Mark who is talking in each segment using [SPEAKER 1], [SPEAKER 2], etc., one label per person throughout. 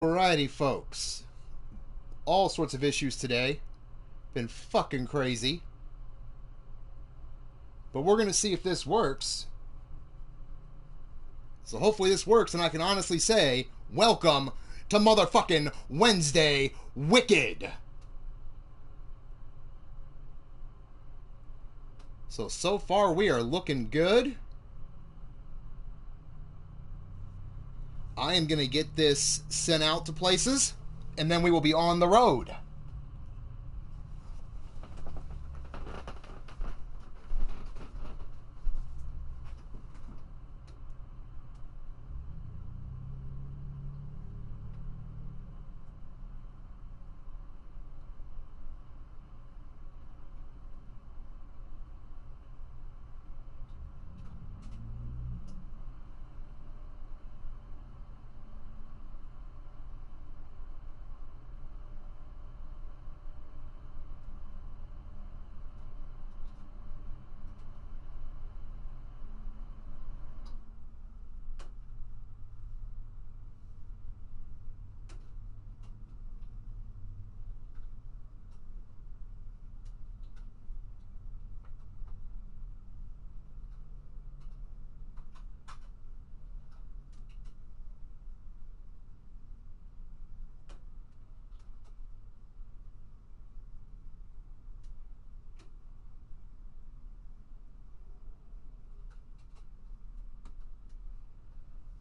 [SPEAKER 1] Alrighty, folks. All sorts of issues today. Been fucking crazy. But we're gonna see if this works. So hopefully this works, and I can honestly say, welcome to motherfucking Wednesday Wicked. So far we are looking good. I am gonna get this sent out to places, and then we will be on the road.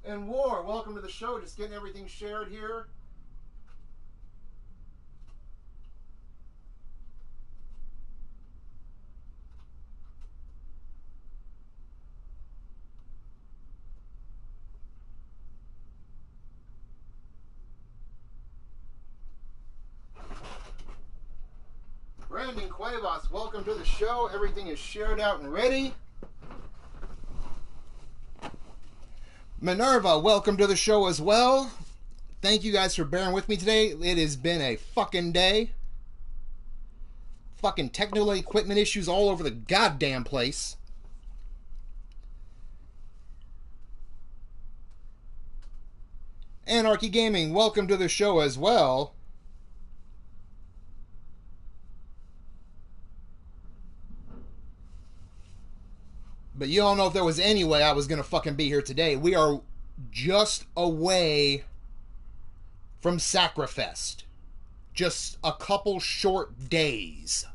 [SPEAKER 1] And War, welcome to the show. Just getting everything shared here. Brandon Cuevas, welcome to the show. Everything is shared out and ready. Minerva, welcome to the show as well. Thank you guys for bearing with me today. It has been a fucking day. Fucking technical equipment issues all over the goddamn place. Anarchy Gaming, welcome to the show as well. But you don't know if there was any way I was going to fucking be here today. We are just away from Sacrifest. Just a couple short days.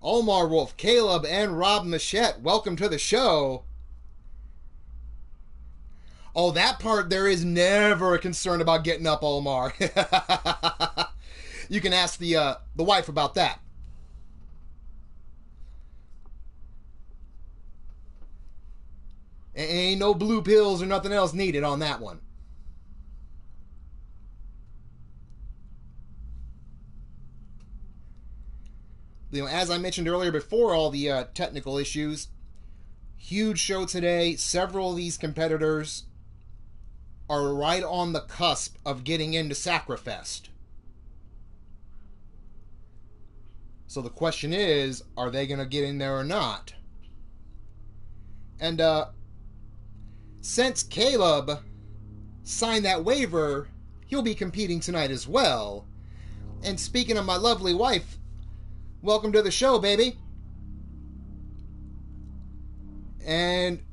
[SPEAKER 1] Omar Wolf, Caleb, and Rob Machette, welcome to the show. Oh, that part, there is never a concern about getting up, Omar. You can ask the wife about that. Ain't no blue pills or nothing else needed on that one. You know, as I mentioned earlier, before all the technical issues, huge show today. Several of these competitors are right on the cusp of getting into Sacrifest. So the question is, are they going to get in there or not? And since Caleb signed that waiver, he'll be competing tonight as well. And speaking of my lovely wife, welcome to the show, baby. And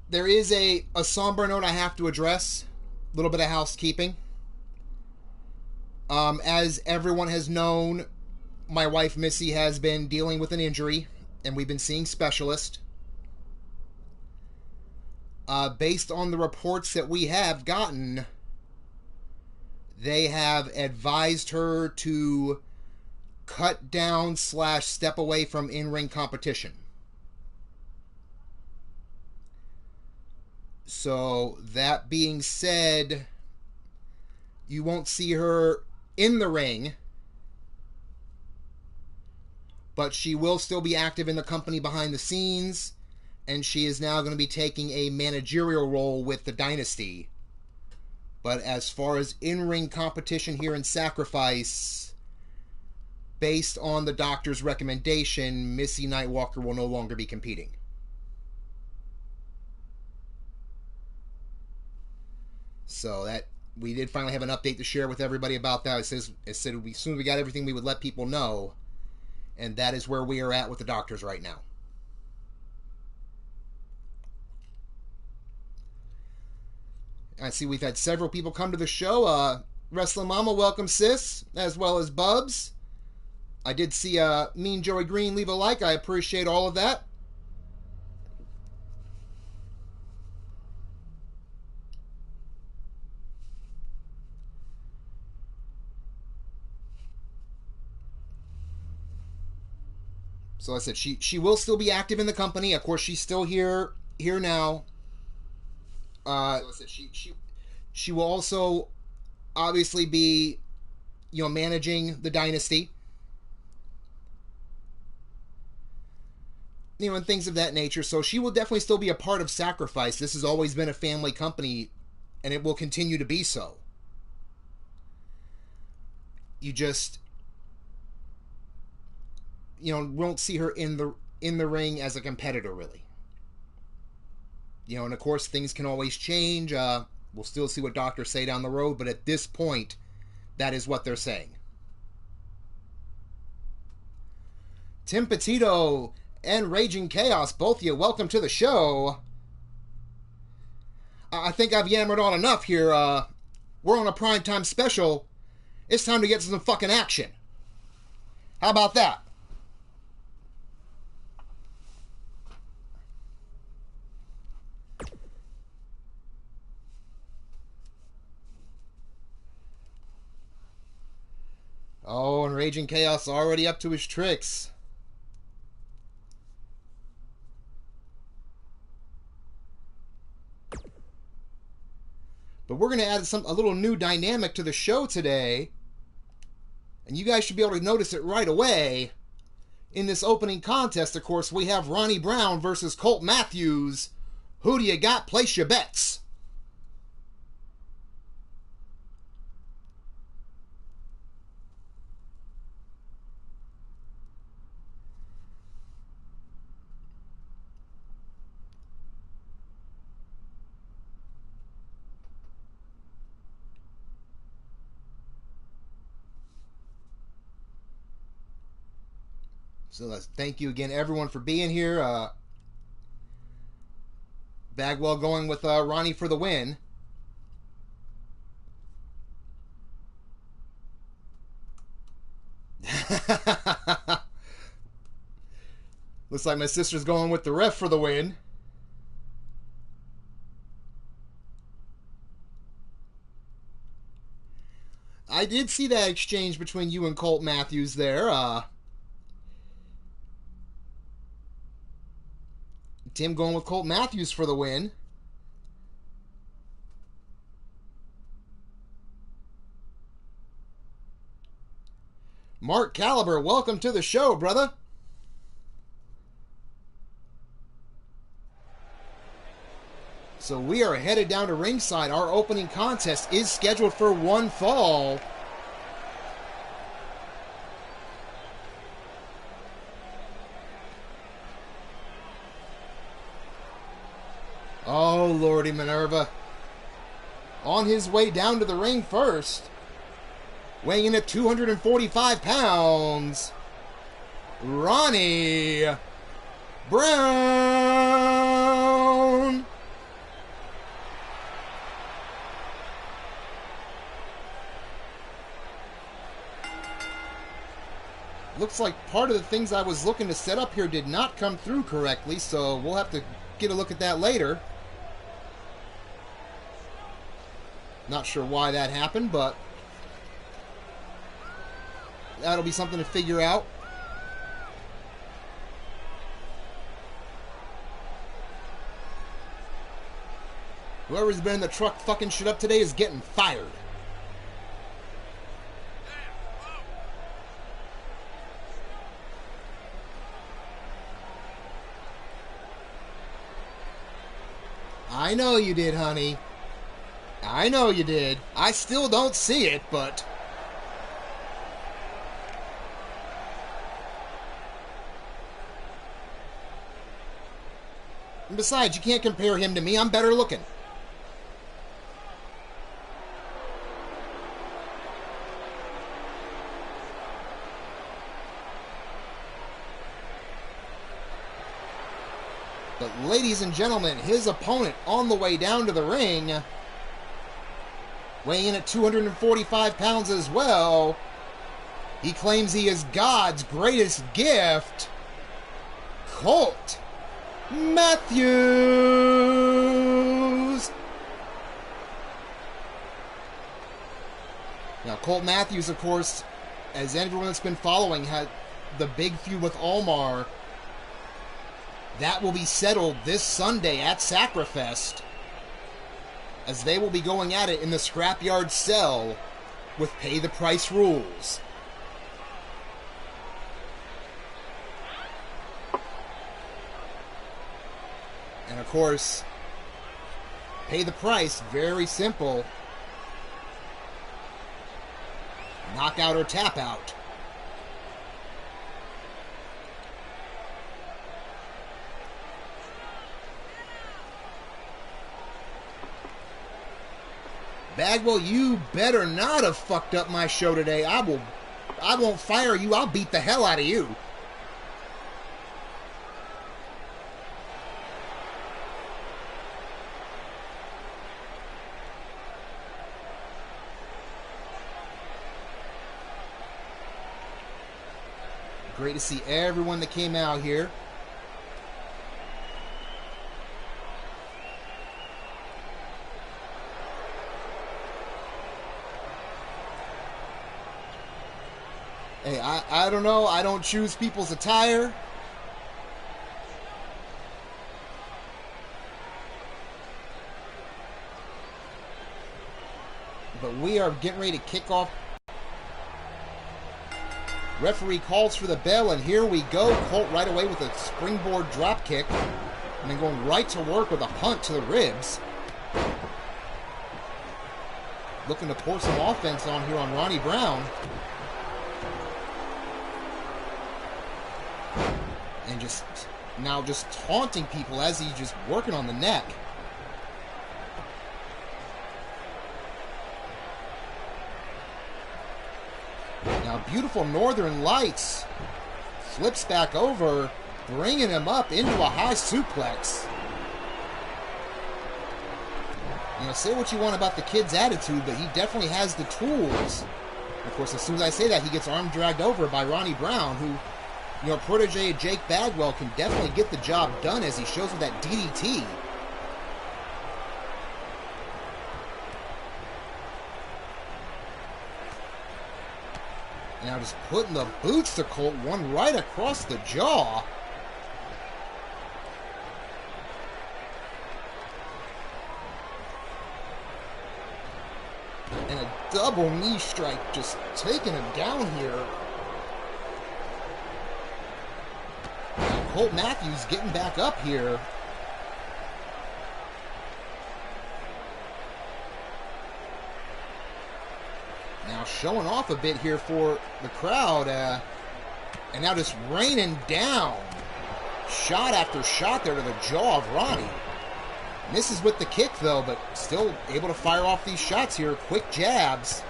[SPEAKER 1] there is a somber note I have to address. A little bit of housekeeping. As everyone has known, my wife Missy has been dealing with an injury, and we've been seeing specialists. Based on the reports that we have gotten, they have advised her to cut down / step away from in-ring competition. So, that being said, you won't see her in the ring, but she will still be active in the company behind the scenes. And she is now going to be taking a managerial role with the Dynasty. But as far as in-ring competition here in Sacrifice, based on the doctor's recommendation, Missy Nightwalker will no longer be competing. So that we did finally have an update to share with everybody about that. It said as soon as we got everything, we would let people know, and that is where we are at with the doctors right now. I see we've had several people come to the show. Wrestling Mama, welcome, sis, as well as Bubs. I did see Mean Joey Green leave a like. I appreciate all of that. So I said she will still be active in the company. Of course, she's still here now. So I said she will also obviously be, managing the dynasty, and things of that nature. So she will definitely still be a part of Sacrifice. This has always been a family company, and it will continue to be so. You just, won't see her in the ring as a competitor, really. And of course, things can always change. We'll still see what doctors say down the road, but at this point, that is what they're saying. Tim Petito and Raging Chaos, both of you, welcome to the show. I think I've yammered on enough here. We're on a primetime special. It's time to get some fucking action. How about that? Oh, and Raging Chaos already up to his tricks. But we're going to add a little new dynamic to the show today. And you guys should be able to notice it right away. In this opening contest, of course, we have Ronnie Brown versus Colt Matthews. Who do you got? Place your bets. So let's thank you again, everyone, for being here. Bagwell going with Ronnie for the win. Looks like my sister's going with the ref for the win. I did see that exchange between you and Colt Matthews there. Tim going with Colt Matthews for the win. Mark Caliber, welcome to the show, brother. So we are headed down to ringside. Our opening contest is scheduled for one fall. Oh, Lordy Minerva. On his way down to the ring first. Weighing in at 245 pounds. Ronnie Brown. Looks like part of the things I was looking to set up here did not come through correctly, so we'll have to get a look at that later. Not sure why that happened, but that'll be something to figure out. Whoever's been in the truck fucking shit up today is getting fired. I know you did, honey. I know you did. I still don't see it, but... And besides, you can't compare him to me. I'm better looking. But ladies and gentlemen, his opponent on the way down to the ring, weighing in at 245 pounds as well. He claims he is God's greatest gift, Colt Matthews. Now, Colt Matthews, of course, as everyone that's been following, had the big feud with Omar. That will be settled this Sunday at Sacrifest, as they will be going at it in the Scrapyard Cell with Pay the Price rules. And of course, Pay the Price, very simple. Knockout or tap out. Bagwell, you better not have fucked up my show today. I won't fire you. I'll beat the hell out of you. Great to see everyone that came out here. Hey, I don't know. I don't choose people's attire. But we are getting ready to kick off. Referee calls for the bell, and here we go. Colt right away with a springboard drop kick, and then going right to work with a punt to the ribs. Looking to pour some offense on here on Ronnie Brown. And just taunting people as he's just working on the neck. Now, beautiful Northern Lights flips back over, bringing him up into a high suplex. You know, say what you want about the kid's attitude, but he definitely has the tools. Of course, as soon as I say that, he gets arm dragged over by Ronnie Brown, who, you know, protege of Jake Bagwell, can definitely get the job done, as he shows with that DDT. Now just putting the boots to Colt, one right across the jaw. And a double knee strike, just taking him down here. Now Colt Matthews getting back up here. Now showing off a bit here for the crowd. And now just raining down. Shot after shot there to the jaw of Ronnie. Misses with the kick though, but still able to fire off these shots here. Quick jabs.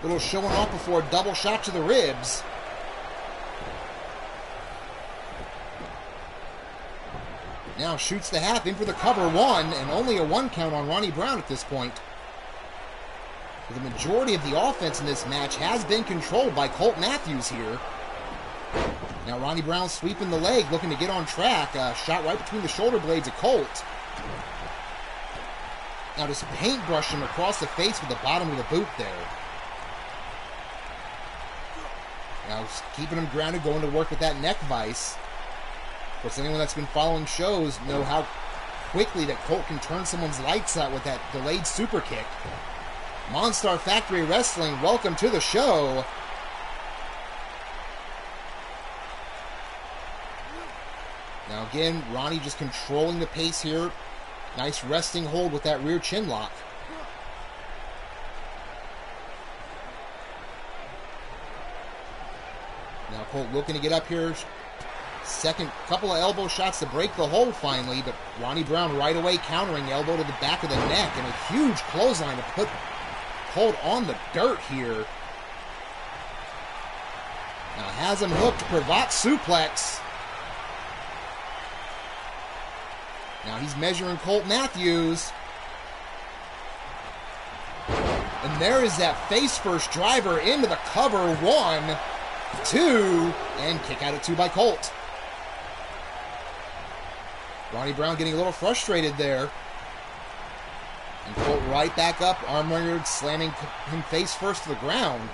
[SPEAKER 1] Little showing off before a double shot to the ribs. Now shoots the half in for the cover one, and only a one count on Ronnie Brown at this point. The majority of the offense in this match has been controlled by Colt Matthews here. Now Ronnie Brown sweeping the leg, looking to get on track. Shot right between the shoulder blades of Colt. Now just paintbrushing him across the face with the bottom of the boot there. Now keeping him grounded, going to work with that neck vice. Of course, anyone that's been following shows know how quickly that Colt can turn someone's lights out with that delayed super kick. Monstar Factory Wrestling, welcome to the show. Now again, Ronnie just controlling the pace here. Nice resting hold with that rear chin lock. Now Colt looking to get up here. Second couple of elbow shots to break the hold finally, but Ronnie Brown right away countering, elbow to the back of the neck, and a huge clothesline to put Colt on the dirt here. Now has him hooked, Pravat suplex. Now he's measuring Colt Matthews. And there is that face-first driver into the cover. 1, 2, and kick out at 2 by Colt. Ronnie Brown getting a little frustrated there. And Colt right back up, arm-wringer, slamming him face-first to the ground.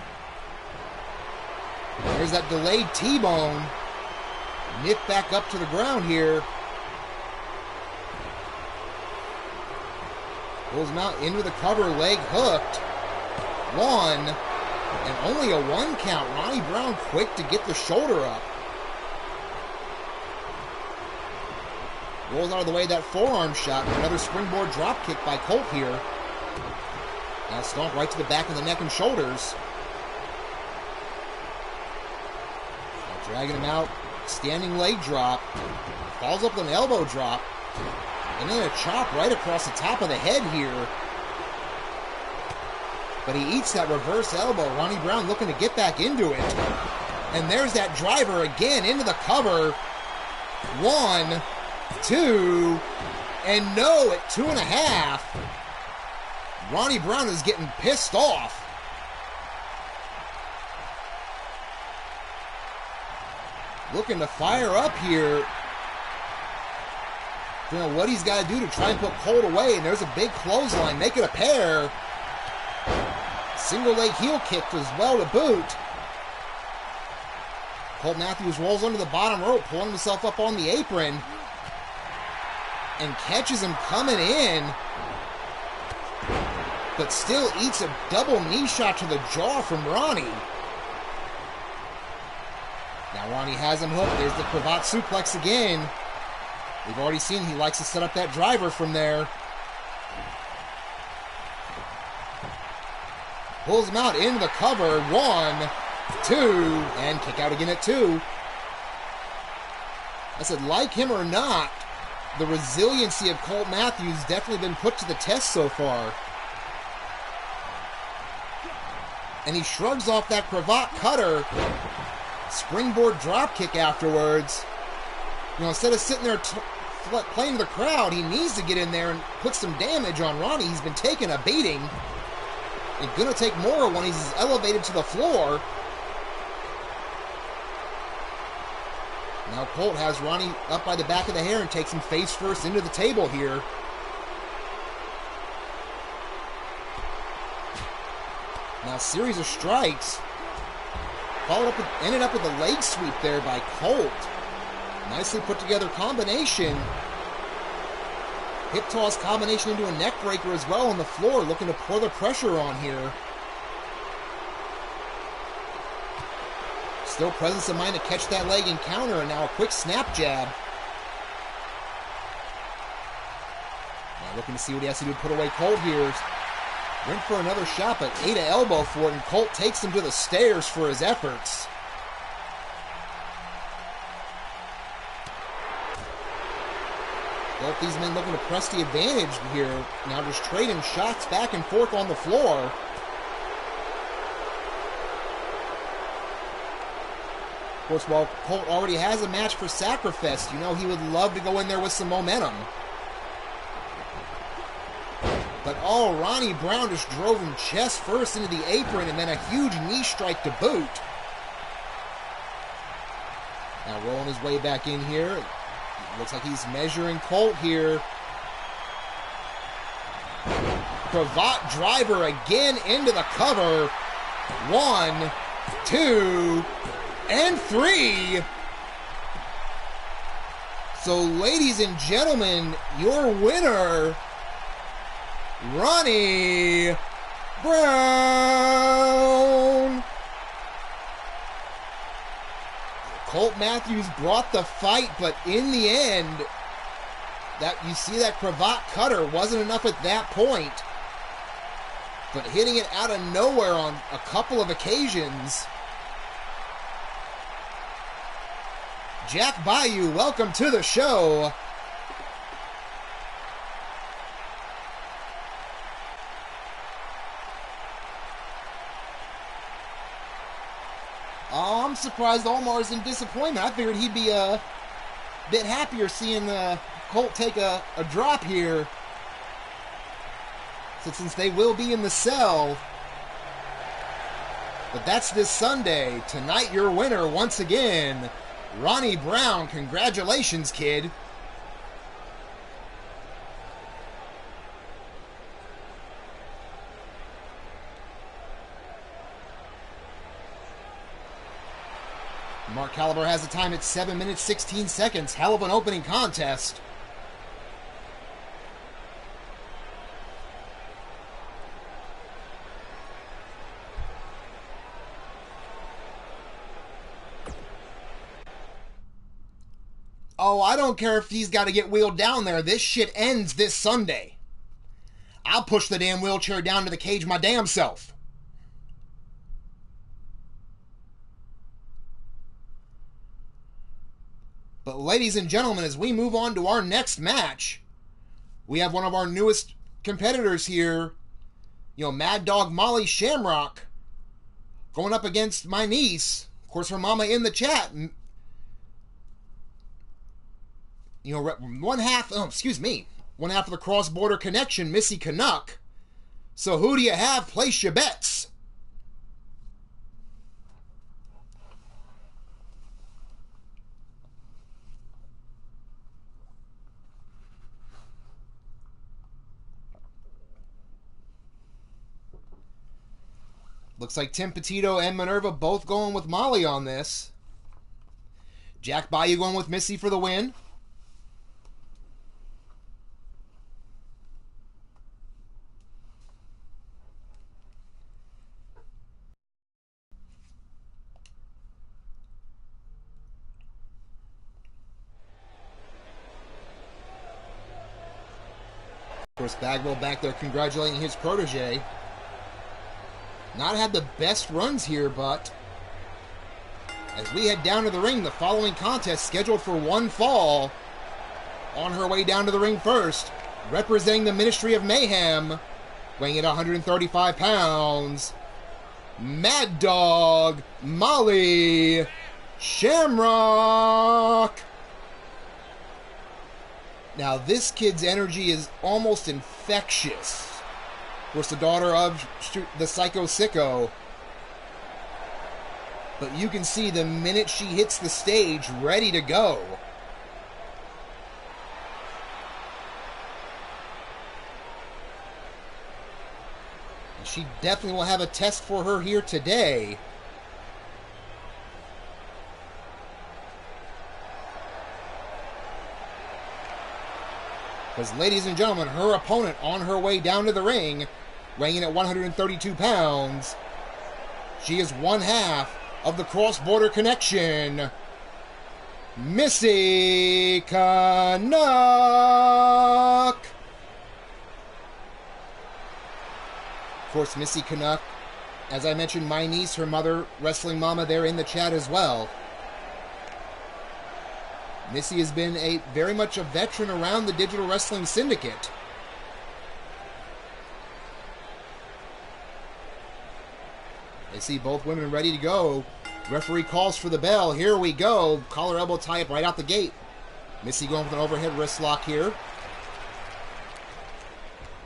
[SPEAKER 1] There's that delayed T-bone. Nick back up to the ground here. Pulls him out into the cover, leg hooked. 1, and only a 1 count. Ronnie Brown quick to get the shoulder up. Rolls out of the way that forearm shot. Another springboard drop kick by Colt here. Now stomp right to the back of the neck and shoulders. Now dragging him out. Standing leg drop. Falls up with an elbow drop. And then a chop right across the top of the head here. But he eats that reverse elbow. Ronnie Brown looking to get back into it. And there's that driver again into the cover. 1, 2, and no at 2.5. Ronnie Brown is getting pissed off. Looking to fire up here. You know what he's got to do to try and put Colt away, and there's a big clothesline. Make it a pair. Single leg heel kick as well to boot. Colt Matthews rolls under the bottom rope, pulling himself up on the apron. And catches him coming in. But still eats a double knee shot to the jaw from Ronnie. Now Ronnie has him hooked. There's the cravat suplex again. We've already seen he likes to set up that driver from there. Pulls him out into the cover. 1, 2, and kick out again at 2. I said, like him or not, the resiliency of Colt Matthews definitely been put to the test so far. And he shrugs off that cravat cutter. Springboard drop kick afterwards. You know, instead of sitting there playing to the crowd, he needs to get in there and put some damage on Ronnie. He's been taking a beating. It's going to take more when he's elevated to the floor. Now Colt has Ronnie up by the back of the hair and takes him face first into the table here. Now a series of strikes. Ended up with a leg sweep there by Colt. Nicely put together combination. Hip toss combination into a neck breaker as well on the floor, looking to pour the pressure on here. Still presence of mind to catch that leg and counter, and now a quick snap jab. Now looking to see what he has to do to put away Colt here. Went for another shot, but ate an elbow for it, and Colt takes him to the stairs for his efforts. Both these men looking to press the advantage here. Now just trading shots back and forth on the floor. Of course, while Colt already has a match for Sacrifice, you know he would love to go in there with some momentum. But Ronnie Brown just drove him chest first into the apron and then a huge knee strike to boot. Now rolling his way back in here. Looks like he's measuring Colt here. Cravat driver again into the cover. 1, 2, and 3. So, ladies and gentlemen, your winner, Ronnie Brown. Colt Matthews brought the fight, but in the end, that you see that cravat cutter wasn't enough at that point. But hitting it out of nowhere on a couple of occasions. Jack Bayou, welcome to the show. Oh, I'm surprised Omar's in disappointment. I figured he'd be a bit happier seeing Colt take a drop here. So since they will be in the cell. But that's this Sunday. Tonight, your winner once again, Ronnie Brown. Congratulations, kid. Mark Caliber has the time at 7 minutes, 16 seconds. Hell of an opening contest. Oh, I don't care if he's got to get wheeled down there. This shit ends this Sunday. I'll push the damn wheelchair down to the cage my damn self. But ladies and gentlemen, as we move on to our next match, we have one of our newest competitors here, Mad Dog Molly Shamrock, going up against my niece. Of course, her mama in the chat. One half of the cross-border connection, Missy Canuck. So who do you have? Place your bets. Looks like Tim Petito and Minerva both going with Molly on this. Jack Bayou going with Missy for the win. Of course, Bagwell back there congratulating his protege. Not had the best runs here, but as we head down to the ring, the following contest scheduled for one fall. On her way down to the ring first, representing the Ministry of Mayhem, weighing in at 135 pounds, Mad Dog Molly Shamrock. Now, this kid's energy is almost infectious. Of course, the daughter of the Psycho Sicko. But you can see the minute she hits the stage, ready to go. She definitely will have a test for her here today. Because, ladies and gentlemen, her opponent on her way down to the ring, weighing in at 132 pounds, she is one half of the cross-border connection, Missy Canuck. Of course, Missy Canuck, as I mentioned, my niece, her mother, wrestling mama, there in the chat as well. Missy has been very much a veteran around the Digital Wrestling Syndicate. They see both women ready to go. Referee calls for the bell. Here we go. Collar elbow tie up right out the gate. Missy going with an overhead wrist lock here.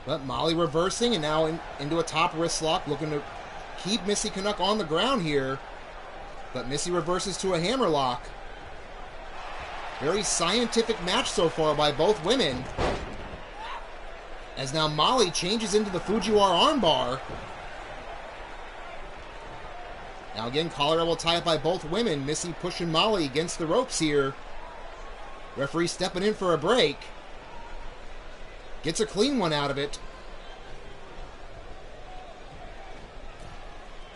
[SPEAKER 1] But Molly reversing and now into a top wrist lock, looking to keep Missy Canuck on the ground here. But Missy reverses to a hammer lock. Very scientific match so far by both women. As now Molly changes into the Fujiwara armbar. Now again, collar elbow tie up by both women. Missy pushing Molly against the ropes here. Referee stepping in for a break. Gets a clean one out of it.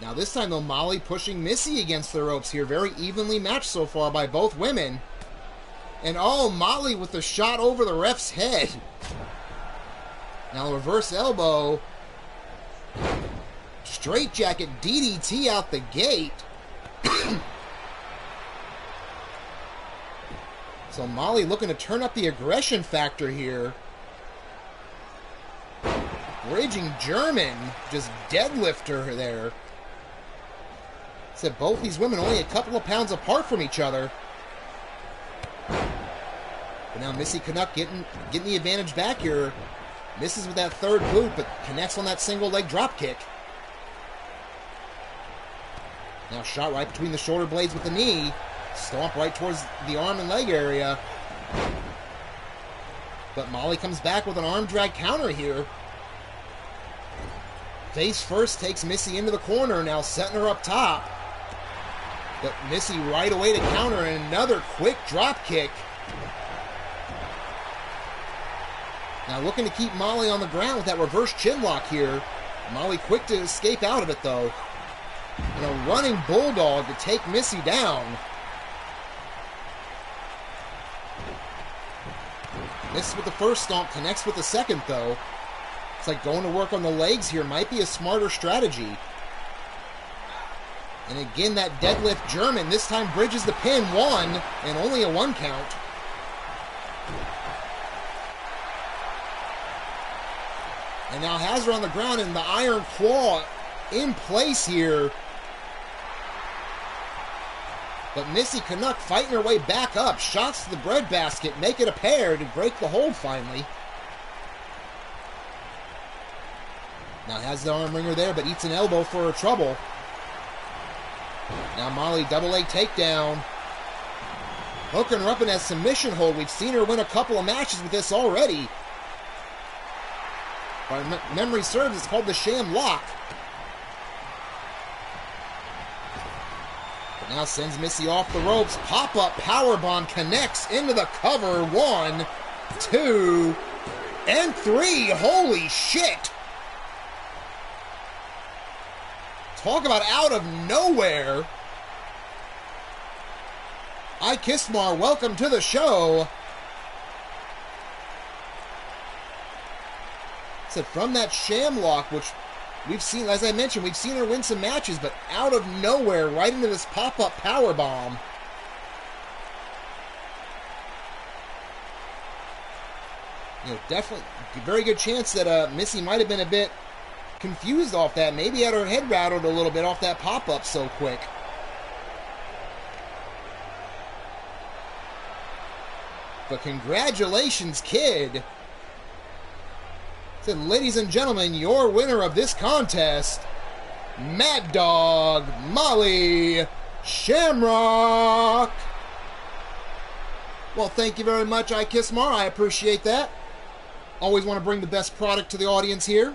[SPEAKER 1] Now this time though, Molly pushing Missy against the ropes here. Very evenly matched so far by both women. And oh, Molly with the shot over the ref's head. Now reverse elbow. Straight jacket DDT out the gate. So Molly looking to turn up the aggression factor here. Raging German just deadlift her there. Said both these women only a couple of pounds apart from each other. But now Missy Canuck getting the advantage back here. Misses with that third boot, but connects on that single leg drop kick. Now shot right between the shoulder blades with the knee. Stomp right towards the arm and leg area. But Molly comes back with an arm drag counter here. Face first takes Missy into the corner, now setting her up top. But Missy right away to counter, and another quick drop kick. Now looking to keep Molly on the ground with that reverse chin lock here. Molly quick to escape out of it though. And a running bulldog to take Missy down. Misses with the first stomp, connects with the second though. It's like going to work on the legs here might be a smarter strategy. And again, that deadlift German this time bridges the pin, one, and only a 1 count. And now has her on the ground, and the iron claw in place here. But Missy Canuck fighting her way back up. Shots to the breadbasket, make it a pair to break the hold finally. Now has the arm wringer there, but eats an elbow for her trouble. Now Molly double leg takedown. Hooking her up in that submission hold. We've seen her win a couple of matches with this already. If my memory serves, it's called the Sham Lock. But now sends Missy off the ropes. Pop-up powerbomb connects into the cover. 1, 2, and 3. Holy shit! Talk about out of nowhere. Ikismar, welcome to the show. Said from that Sham Lock, which we've seen, as I mentioned, we've seen her win some matches, but out of nowhere, right into this pop-up powerbomb. You know, definitely, very good chance that Missy might have been a bit confused off that. Maybe had her head rattled a little bit off that pop-up so quick. But congratulations, kid. Said, ladies and gentlemen, your winner of this contest, Mad Dog Molly Shamrock. Well, thank you very much, Ikismar. I appreciate that. Always want to bring the best product to the audience here.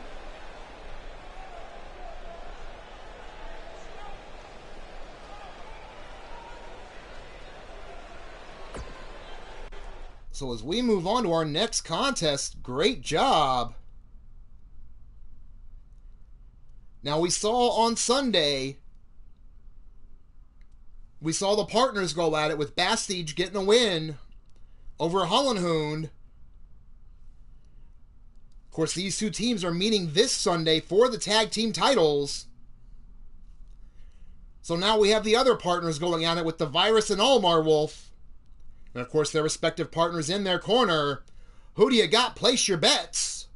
[SPEAKER 1] So as we move on to our next contest, great job. Now we saw on Sunday, we saw the partners go at it with Bastige getting a win over Hollenhund. Of course, these two teams are meeting this Sunday for the tag team titles. So now we have the other partners going at it with the Virus and Almar Wolf. And of course, their respective partners in their corner. Who do you got? Place your bets.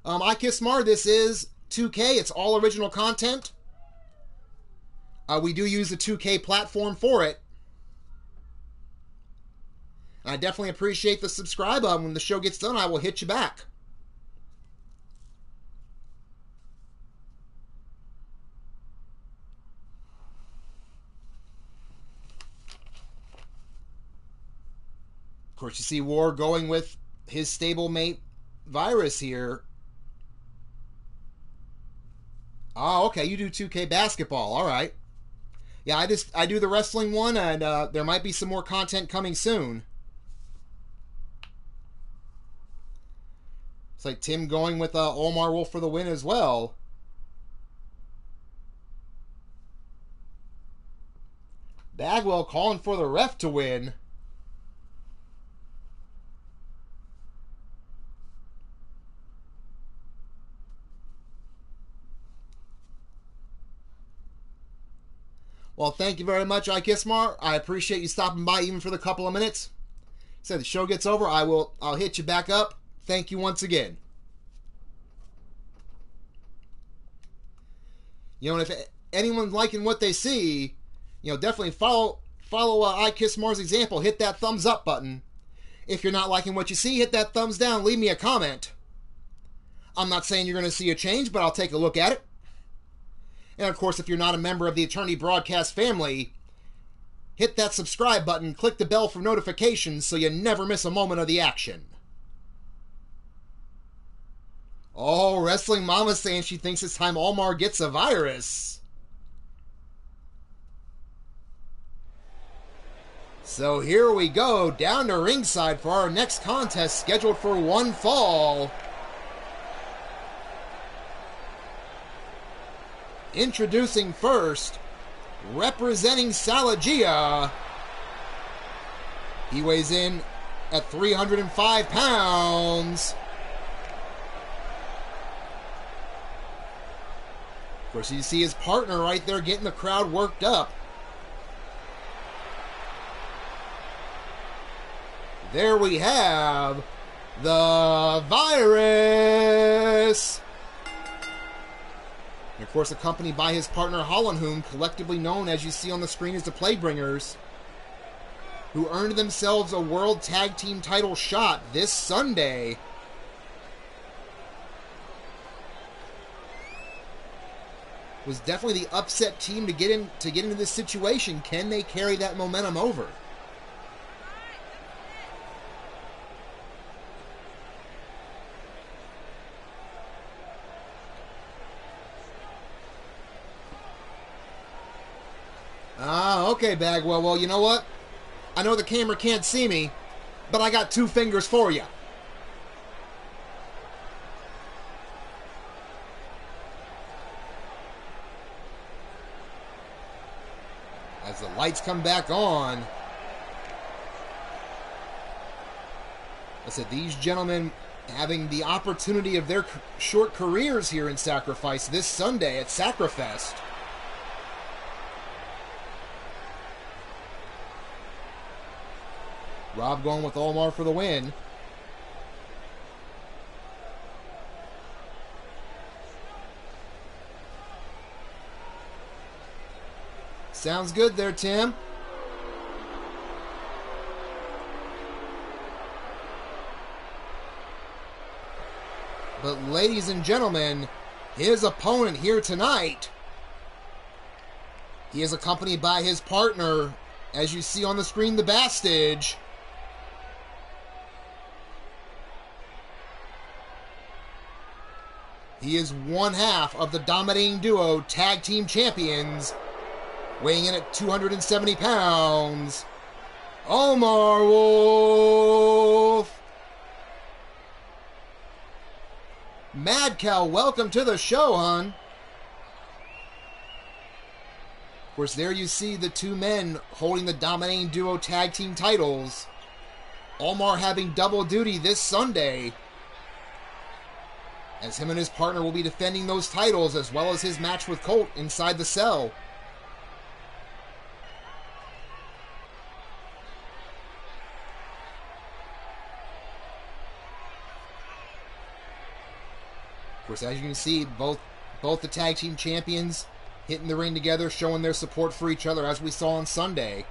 [SPEAKER 1] Ikismar, this is 2K. It's all original content. We do use the 2K platform for it. I definitely appreciate the subscribe. When the show gets done, I will hit you back. Of course, you see War going with his stablemate Virus here. Oh, okay, you do 2K basketball. All right. Yeah, I do the wrestling one, and there might be some more content coming soon. It's like Tim going with Omar Wolf for the win as well. Bagwell calling for the ref to win. Well, thank you very much, Ikismar. I appreciate you stopping by even for the couple of minutes. So the show gets over, I'll hit you back up. Thank you once again. You know, and if anyone's liking what they see, you know, definitely follow follow I Kiss Mars' example. Hit that thumbs up button. If you're not liking what you see, hit that thumbs down. Leave me a comment. I'm not saying you're going to see a change, but I'll take a look at it. And of course, if you're not a member of the Eternity Broadcast family, hit that subscribe button, click the bell for notifications so you never miss a moment of the action. Oh, Wrestling Mama saying she thinks it's time Omar gets a virus. So here we go, down to ringside for our next contest scheduled for one fall. Introducing first, representing Salagia. He weighs in at 305 pounds. Of course, you see his partner right there getting the crowd worked up. There we have the Virus. And of course, accompanied by his partner Hollenhoom, collectively known, as you see on the screen, as the Plaguebringers, who earned themselves a World Tag Team title shot this Sunday. Was definitely the upset team to get into this situation. Can they carry that momentum over? Okay, Bagwell. Well, you know what? I know the camera can't see me, but I got two fingers for you. As the lights come back on, I said these gentlemen having the opportunity of their short careers here in Sacrifice this Sunday at Sacrifest. Rob going with Omar for the win. Sounds good there, Tim. But ladies and gentlemen, his opponent here tonight, he is accompanied by his partner, as you see on the screen, the Bastage. He is one half of the Dominating Duo Tag Team Champions, weighing in at 270 pounds, Omar Wolf. Mad Cow, welcome to the show, hon. Of course, there you see the two men holding the Dominating Duo Tag Team titles. Omar having double duty this Sunday, as him and his partner will be defending those titles, as well as his match with Colt inside the cell. Of course, as you can see, both the tag team champions hitting the ring together, showing their support for each other, as we saw on Sunday.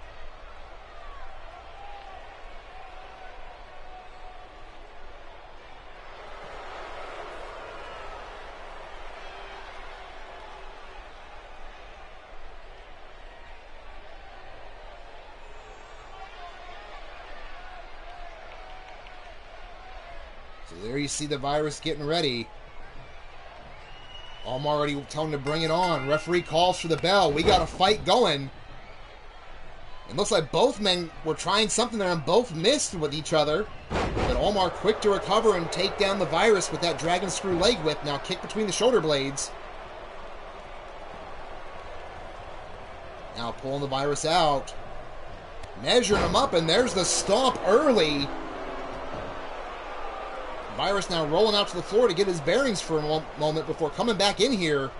[SPEAKER 1] So there you see the Virus getting ready. Omar already telling him to bring it on. Referee calls for the bell. We got a fight going. It looks like both men were trying something there and both missed with each other. But Omar quick to recover and take down the Virus with that dragon screw leg whip. Now kick between the shoulder blades. Now pulling the Virus out. Measuring him up, and there's the stomp early. Virus now rolling out to the floor to get his bearings for a moment before coming back in here.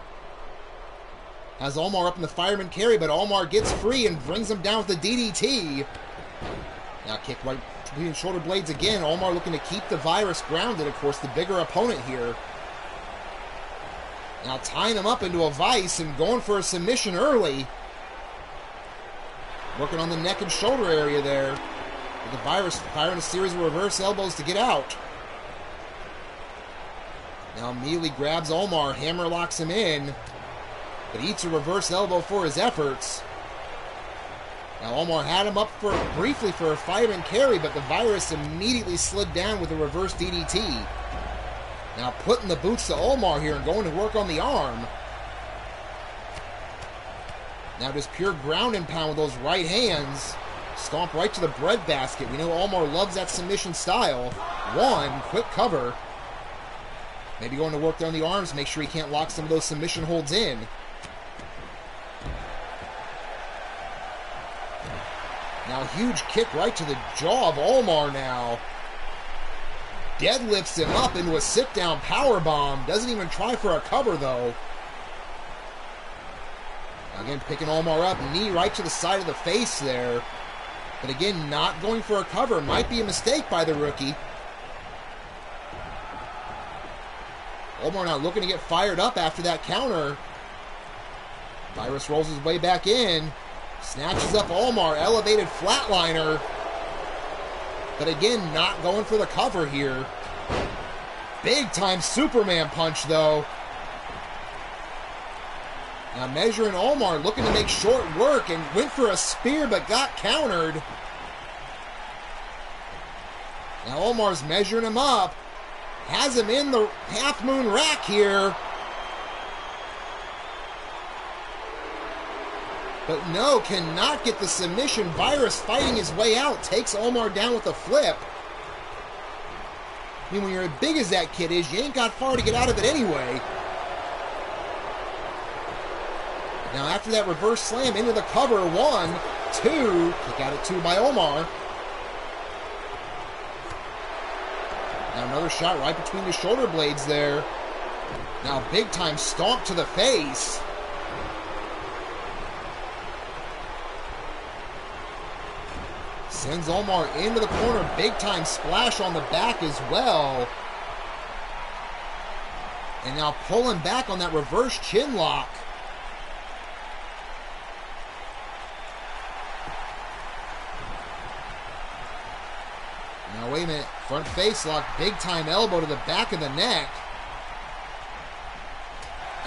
[SPEAKER 1] Has Omar up in the fireman carry, but Omar gets free and brings him down with the DDT. Now kick right between the shoulder blades again. Omar looking to keep the Virus grounded, of course, the bigger opponent here. Now tying him up into a vice and going for a submission early. Working on the neck and shoulder area there. With the Virus firing a series of reverse elbows to get out. Now immediately grabs Omar, hammer locks him in, but eats a reverse elbow for his efforts. Now Omar had him up briefly for a fireman carry, but the Virus immediately slid down with a reverse DDT. Now putting the boots to Omar here and going to work on the arm. Now just pure ground and pound with those right hands. Stomp right to the breadbasket. We know Omar loves that submission style. One, quick cover. Maybe going to work there on the arms, make sure he can't lock some of those submission holds in. Now huge kick right to the jaw of Omar now. Deadlifts him up into a sit-down powerbomb. Doesn't even try for a cover though. Again, picking Omar up, knee right to the side of the face there. But again, not going for a cover. Might be a mistake by the rookie. Omar now looking to get fired up after that counter. Virus rolls his way back in. Snatches up Omar, elevated flatliner. But again, not going for the cover here. Big time Superman punch though. Now measuring Omar, looking to make short work and went for a spear but got countered. Now Omar's measuring him up. Has him in the half moon rack here. But no, cannot get the submission. Virus fighting his way out. Takes Omar down with a flip. I mean, when you're as big as that kid is, you ain't got far to get out of it anyway. Now after that reverse slam into the cover, 1, 2. Kick out at 2 by Omar. Now another shot right between the shoulder blades there. Now big time stomp to the face. Sends Omar into the corner. Big time splash on the back as well. And now pulling back on that reverse chin lock. Now wait a minute. Front face lock. Big time elbow to the back of the neck.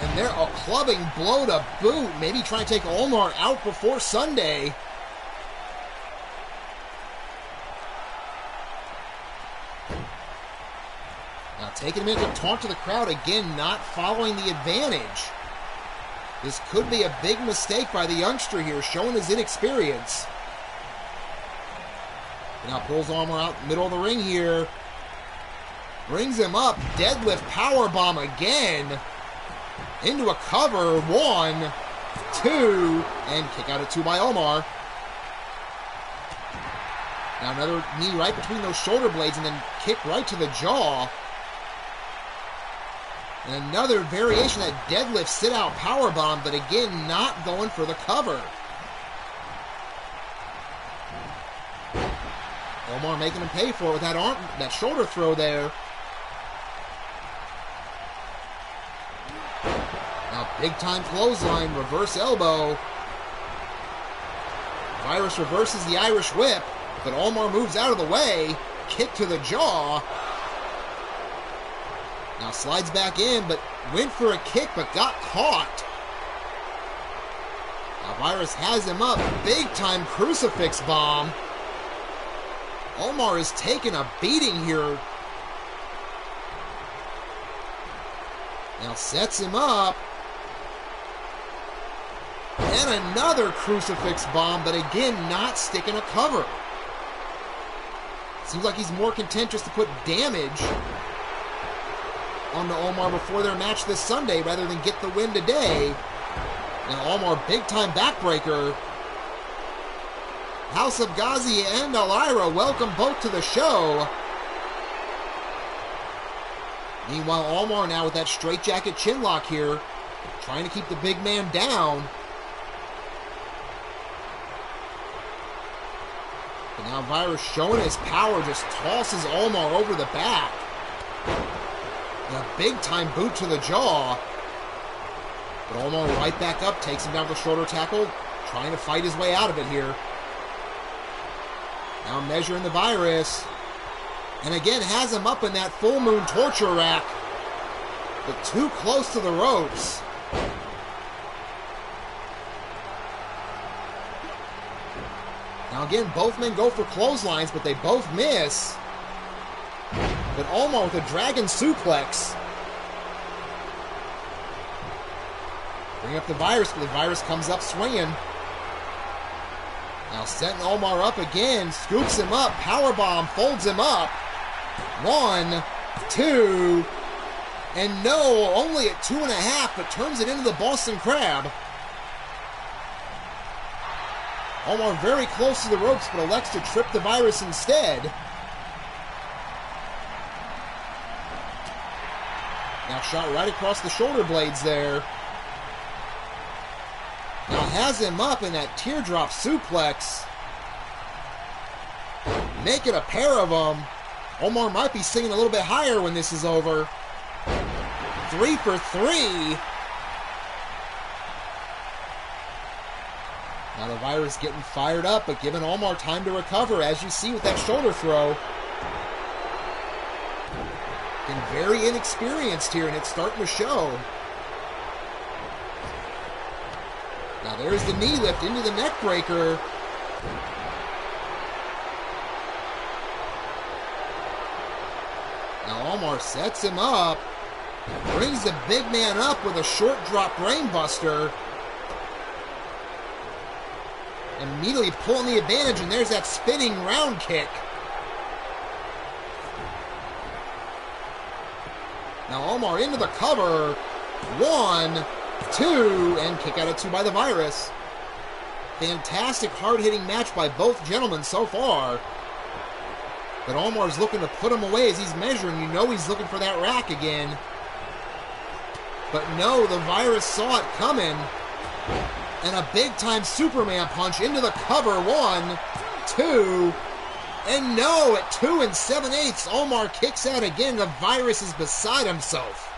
[SPEAKER 1] And they're a clubbing blow to boot. Maybe trying to take Omar out before Sunday. Now taking a minute to taunt to the crowd. Again, not following the advantage. This could be a big mistake by the youngster here, showing his inexperience. Now pulls Omar out middle of the ring here. Brings him up. Deadlift powerbomb again. Into a cover. 1, 2. And kick out at 2 by Omar. Now another knee right between those shoulder blades and then kick right to the jaw. And another variation of that deadlift sit-out powerbomb, but again, not going for the cover. Omar making him pay for it with that shoulder throw there. Now big time clothesline, reverse elbow. Virus reverses the Irish whip, but Omar moves out of the way. Kick to the jaw. Now slides back in, but went for a kick, but got caught. Now Virus has him up. Big time crucifix bomb. Omar is taking a beating here. Now sets him up. And another crucifix bomb, but again, not sticking a cover. Seems like he's more content just to put damage onto Omar before their match this Sunday rather than get the win today. Now Omar, big time backbreaker. House of Ghazi and Elira, welcome both to the show. Meanwhile, Omar now with that straitjacket chin lock here, trying to keep the big man down. But now Virus showing his power, just tosses Omar over the back. And a big time boot to the jaw. But Omar right back up, takes him down with the shoulder tackle, trying to fight his way out of it here. Now measuring the Virus. And again, has him up in that full moon torture rack. But too close to the ropes. Now again, both men go for clotheslines, but they both miss. But Omar with a dragon suplex. Bring up the Virus, but the Virus comes up swinging. Now setting Omar up again, scoops him up, powerbomb, folds him up. 1, 2, and no, only at 2.5, but turns it into the Boston Crab. Omar very close to the ropes, but elects to trip the Virus instead. Now shot right across the shoulder blades there. Now has him up in that teardrop suplex. Make it a pair of them. Omar might be singing a little bit higher when this is over. 3 for 3. Now the Virus getting fired up, but giving Omar time to recover, as you see with that shoulder throw. And very inexperienced here, and it's starting to show. Now there's the knee lift into the neck breaker. Now Omar sets him up. Brings the big man up with a short drop brainbuster. Immediately pulling the advantage, and there's that spinning round kick. Now Omar into the cover. 1, 2, and kick out at 2 by the Virus. Fantastic hard-hitting match by both gentlemen so far. But Omar's looking to put him away as he's measuring. You know he's looking for that rack again. But no, the Virus saw it coming. And a big-time Superman punch into the cover. 1, 2, and no, at 2 7/8, Omar kicks out again. The Virus is beside himself.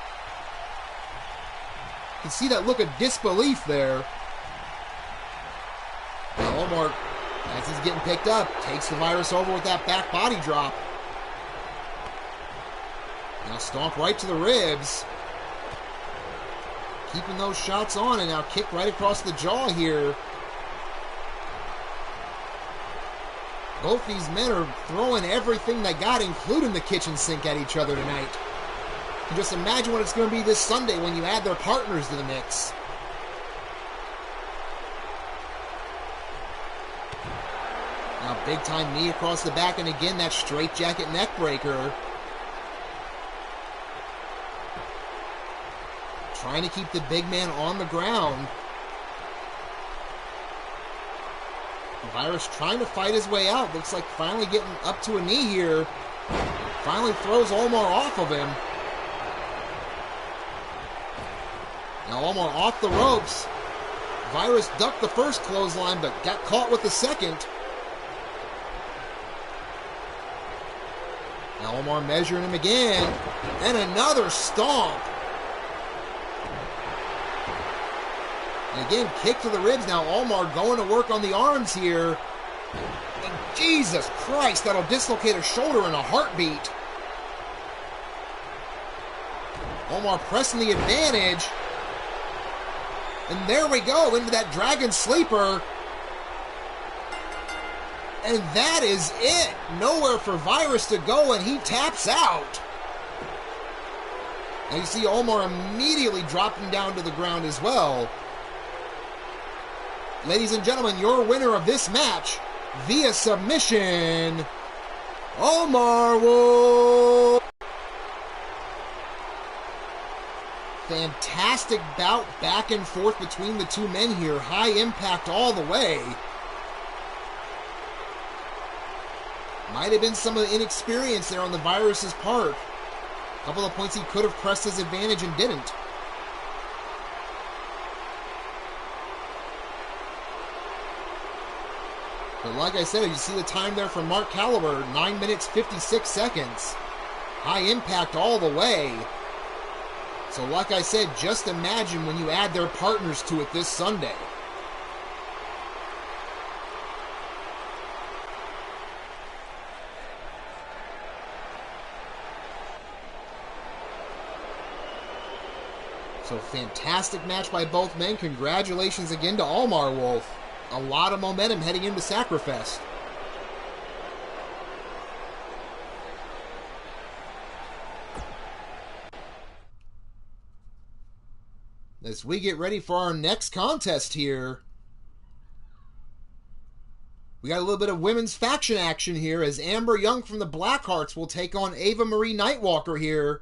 [SPEAKER 1] You can see that look of disbelief there. Now Omar, as he's getting picked up, takes the Virus over with that back body drop. Now stomp right to the ribs. Keeping those shots on, and now kick right across the jaw here. Both these men are throwing everything they got, including the kitchen sink, at each other tonight. And just imagine what it's going to be this Sunday when you add their partners to the mix. Now big time knee across the back, and again that straitjacket neck breaker. Trying to keep the big man on the ground. The Virus trying to fight his way out. Looks like finally getting up to a knee here. Finally throws Omar off of him. Now Omar off the ropes. Virus ducked the first clothesline, but got caught with the second. Now Omar measuring him again. And another stomp. And again, kick to the ribs. Now Omar going to work on the arms here. And Jesus Christ, that'll dislocate a shoulder in a heartbeat. Omar pressing the advantage. And there we go, into that Dragon Sleeper. And that is it. Nowhere for Virus to go, and he taps out. Now you see Omar immediately dropping down to the ground as well. Ladies and gentlemen, your winner of this match, via submission, Omar Wolf. Fantastic bout back and forth between the two men here. High impact all the way. Might have been some of the inexperience there on the Virus's part. A couple of points he could have pressed his advantage and didn't. But like I said, you see the time there from Mark Caliber, 9 minutes, 56 seconds. High impact all the way. So like I said, just imagine when you add their partners to it this Sunday. So fantastic match by both men. Congratulations again to Almar Wolf. A lot of momentum heading into Sacrifest. As we get ready for our next contest here, we got a little bit of women's faction action here as Amber Young from the Blackhearts will take on Ava Marie Nightwalker here.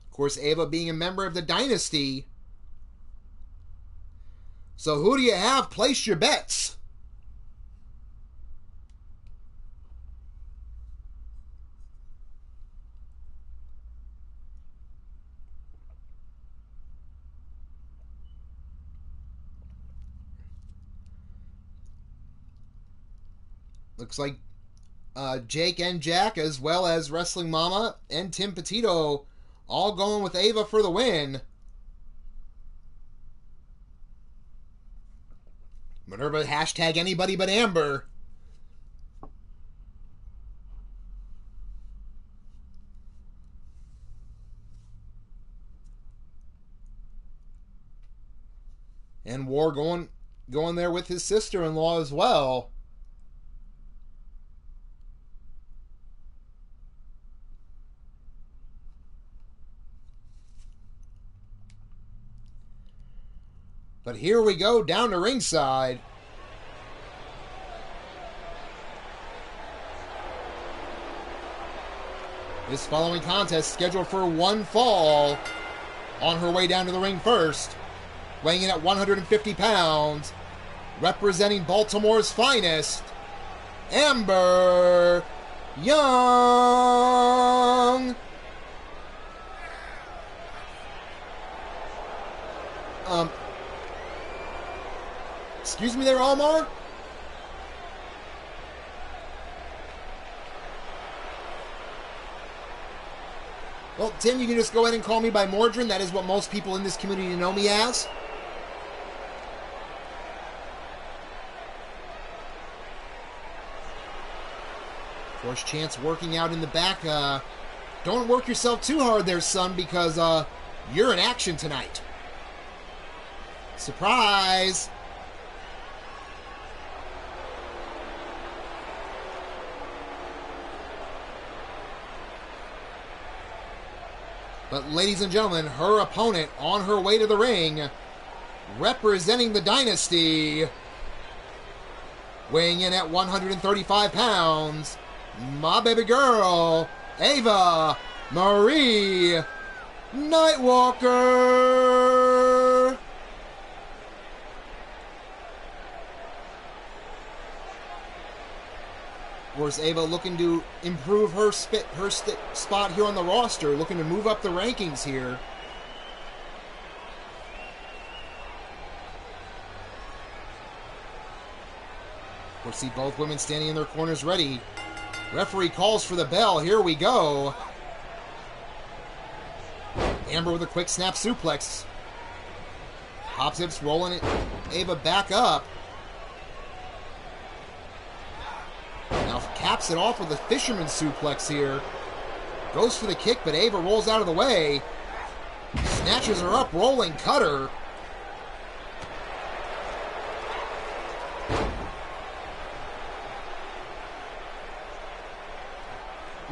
[SPEAKER 1] Of course, Ava being a member of the Dynasty. So who do you have? Place your bets. Looks like Jake and Jack, as well as Wrestling Mama and Tim Petito, all going with Ava for the win. Minerva, hashtag anybody but Amber. And War going there with his sister-in-law as well. But here we go down to ringside. This following contest scheduled for one fall. On her way down to the ring first, weighing in at 150 pounds, representing Baltimore's finest, Amber Young. Excuse me there, Almar? Well, Tim, you can just go ahead and call me by Mordrin. That is what most people in this community know me as. Of course, Chance working out in the back. Don't work yourself too hard there, son, because you're in action tonight. Surprise! But ladies and gentlemen, her opponent on her way to the ring, representing the Dynasty, weighing in at 135 pounds, my baby girl, Ava Marie Nightwalker. Of course, Ava looking to improve her spot here on the roster, looking to move up the rankings here. Of course, see both women standing in their corners ready. Referee calls for the bell. Here we go. Amber with a quick snap suplex. Hop zips rolling it. Ava back up. Now caps it off with a fisherman suplex here. Goes for the kick, but Ava rolls out of the way. Snatches her up, rolling cutter.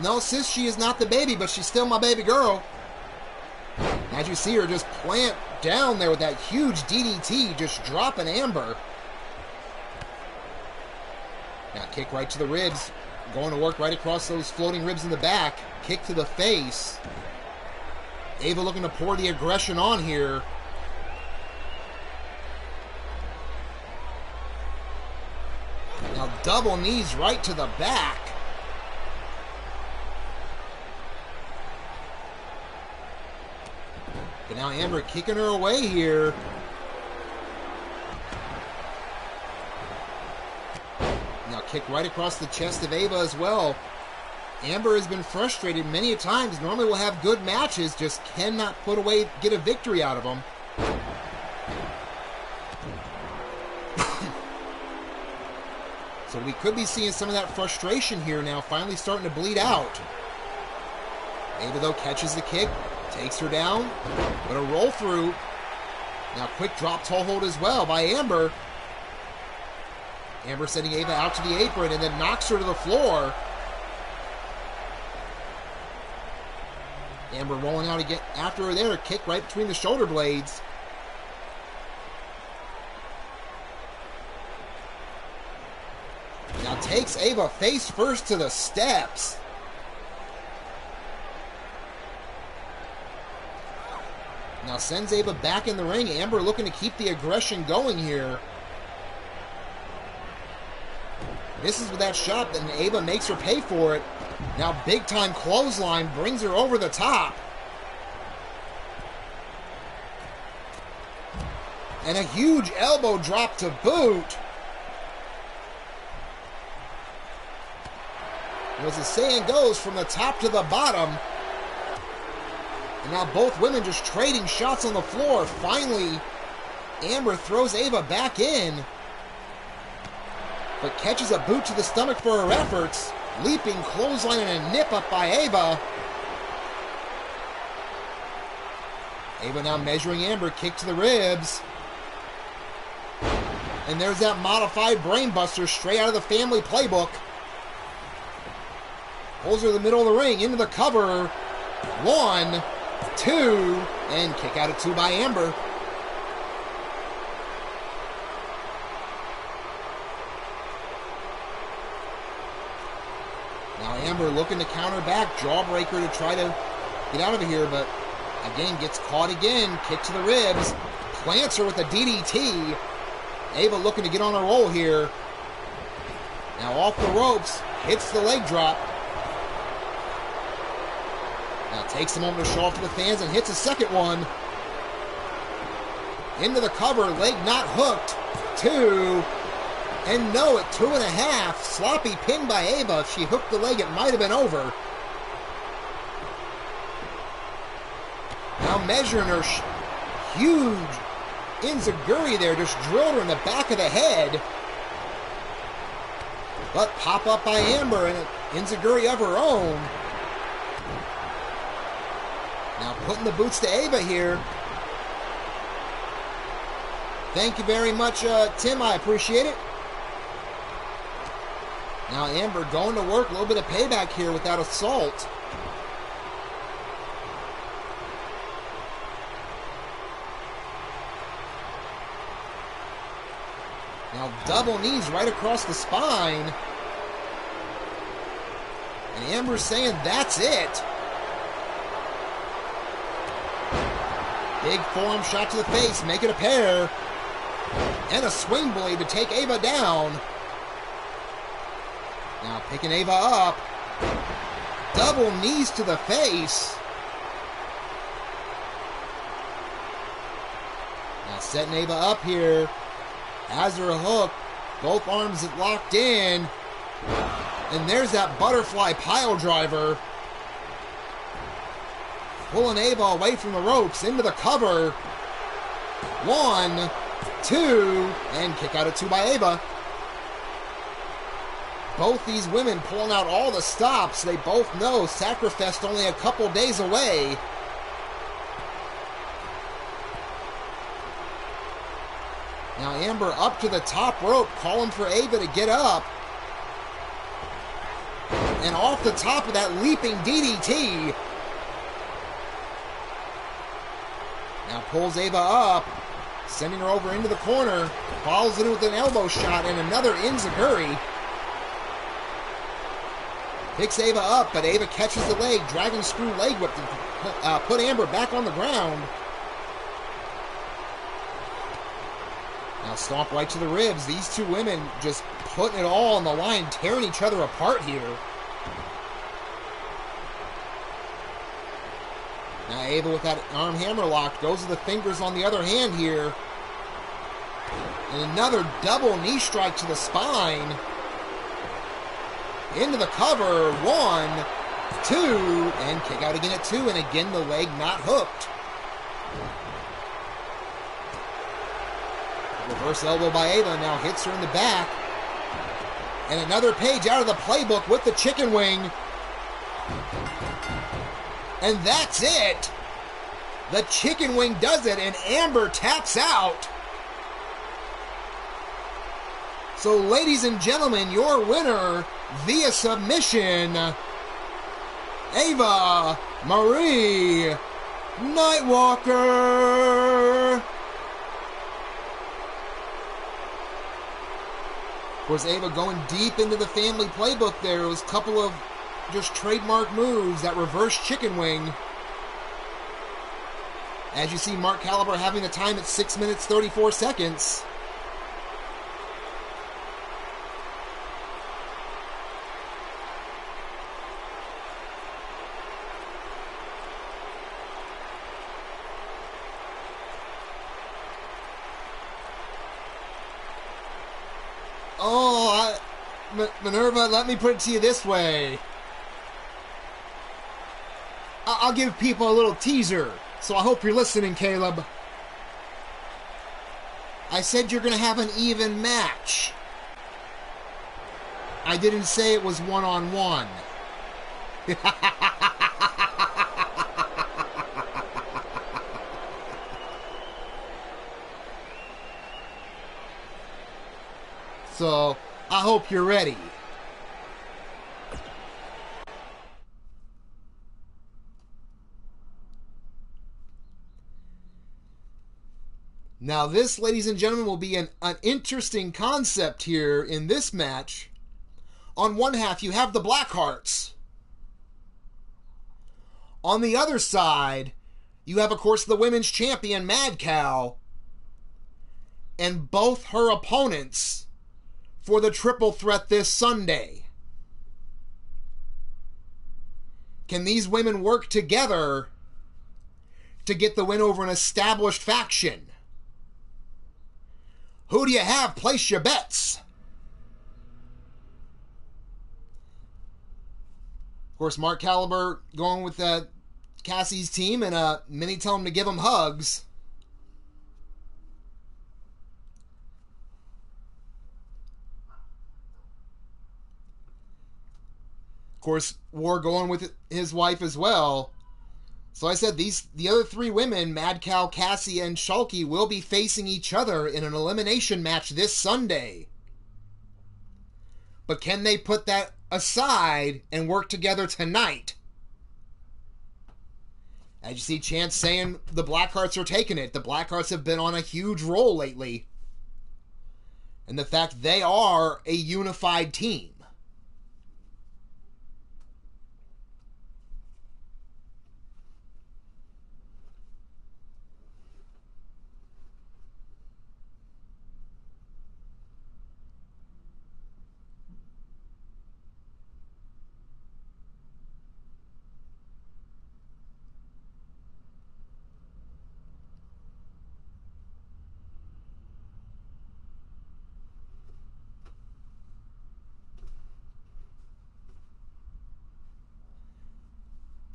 [SPEAKER 1] No, sis, she is not the baby, but she's still my baby girl. As you see her just plant down there with that huge DDT, just dropping Amber. Now kick right to the ribs. Going to work right across those floating ribs in the back. Kick to the face. Ava looking to pour the aggression on here. Now double knees right to the back. But now Amber kicking her away here. Now kick right across the chest of Ava as well. Amber has been frustrated many a times. Normally will have good matches, just cannot get a victory out of them. So we could be seeing some of that frustration here now, finally starting to bleed out. Ava, though, catches the kick, takes her down, but a roll through. Now, quick drop toe hold as well by Amber. Amber sending Ava out to the apron and then knocks her to the floor. Amber rolling out again after her there, kick right between the shoulder blades. Now takes Ava face first to the steps. Now sends Ava back in the ring. Amber looking to keep the aggression going here. Misses with that shot, then Ava makes her pay for it. Now big time clothesline brings her over the top. And a huge elbow drop to boot. As the saying goes, from the top to the bottom. And now both women just trading shots on the floor. Finally, Amber throws Ava back in, but catches a boot to the stomach for her efforts. Leaping clothesline and a nip up by Ava. Ava now measuring Amber, kick to the ribs. And there's that modified brainbuster straight out of the family playbook. Pulls her to the middle of the ring, into the cover. 1, 2, and kick out at 2 by Amber. Now Amber looking to counter back, jawbreaker to try to get out of here, but again gets caught again. Kick to the ribs, plants her with a DDT. Ava looking to get on a roll here. Now off the ropes, hits the leg drop. Now takes a moment to show off to the fans and hits a second one. Into the cover, leg not hooked. 2. And no, at 2.5. Sloppy pin by Ava. If she hooked the leg, it might have been over. Now measuring her huge enziguri there. Just drilled her in the back of the head. But pop up by Amber and an enziguri of her own. Now putting the boots to Ava here. Thank you very much, Tim. I appreciate it. Now Amber going to work. A little bit of payback here with that assault. Now double knees right across the spine. And Amber's saying that's it. Big forearm shot to the face, make it a pair. And a swing blade to take Ava down. Now picking Ava up. Double knees to the face. Now setting Ava up here. Has her hook. Both arms locked in. And there's that butterfly pile driver. Pulling Ava away from the ropes, into the cover. 1, 2, and kick out at 2 by Ava. Both these women pulling out all the stops. They both know Sacrifest only a couple days away. Now Amber up to the top rope, calling for Ava to get up. And off the top of that leaping DDT. Now pulls Ava up, sending her over into the corner. Follows it with an elbow shot and another enziguri. Picks Ava up, but Ava catches the leg. Dragon screw leg whip to put Amber back on the ground. Now stomp right to the ribs. These two women just putting it all on the line, tearing each other apart here. Now Ava with that arm hammer lock goes to the fingers on the other hand here. And another double knee strike to the spine. Into the cover. 1, 2, and kick out again at 2. And again the leg not hooked. Reverse elbow by Ava now hits her in the back. And another page out of the playbook with the chicken wing. And that's it. The chicken wing does it, and Amber taps out. So, ladies and gentlemen, your winner via submission, Ava Marie Nightwalker. Of course, Ava going deep into the family playbook there. It was a couple of just trademark moves, that reverse chicken wing. As you see, Mark Caliber having the time at 6 minutes 34 seconds. Minerva, let me put it to you this way. I'll give people a little teaser, so I hope you're listening, Caleb. I said you're going to have an even match. I didn't say it was one-on-one. So, I hope you're ready. Now this, ladies and gentlemen, will be an interesting concept here in this match. On one half, you have the Blackhearts. On the other side, you have, of course, the women's champion, Mad Cow, and both her opponents for the triple threat this Sunday. Can these women work together to get the win over an established faction? Who do you have? Place your bets. Of course, Mark Caliber going with Cassie's team, and many tell him to give him hugs. Of course, War going with his wife as well. So I said the other three women, Mad Cow, Cassie, and Shulky, will be facing each other in an elimination match this Sunday. But can they put that aside and work together tonight? As you see Chance saying the Blackhearts are taking it. The Blackhearts have been on a huge roll lately. And the fact they are a unified team.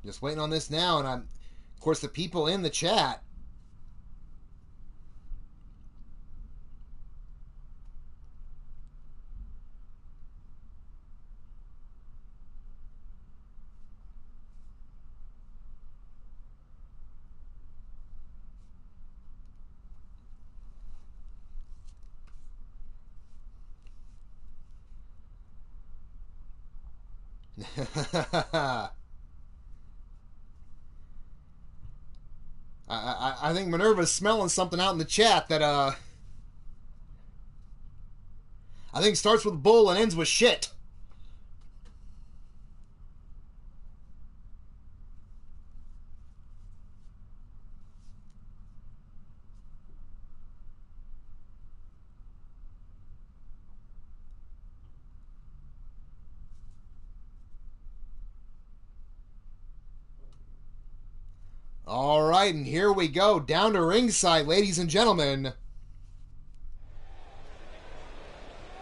[SPEAKER 1] Just waiting on this now, and of course, the people in the chat. I think Minerva's smelling something out in the chat that, I think starts with bull and ends with shit. All right, and here we go, down to ringside, ladies and gentlemen. Of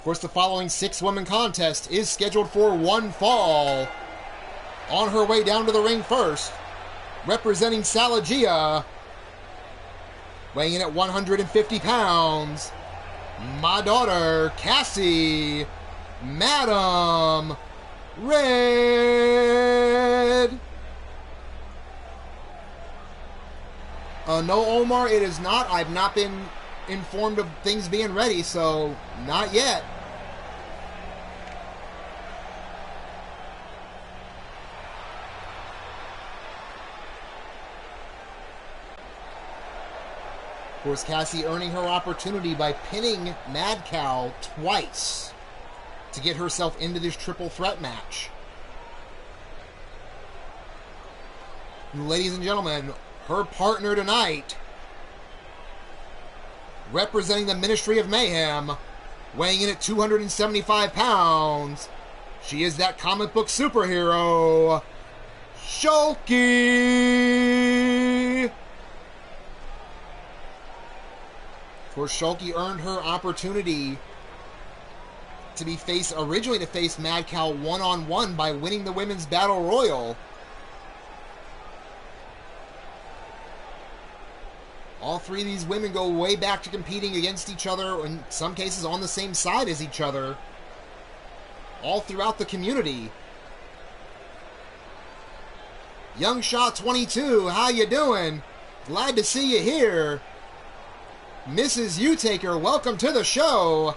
[SPEAKER 1] course, the following 6-woman contest is scheduled for one fall. On her way down to the ring first, representing Salagia, weighing in at 150 pounds, my daughter, Cassie, Madam Red. No, Omar, it is not. I've not been informed of things being ready, so not yet. Of course, Cassie earning her opportunity by pinning Mad Cow twice to get herself into this triple threat match. Ladies and gentlemen, her partner tonight, representing the Ministry of Mayhem, weighing in at 275 pounds, she is that comic book superhero, Shulky! Of course, Shulky earned her opportunity to originally face Mad Cow one-on-one by winning the Women's Battle Royal. All three of these women go way back to competing against each other, in some cases on the same side as each other, all throughout the community. Young Shot 22, how you doing? Glad to see you here. Mrs. U-Taker, welcome to the show.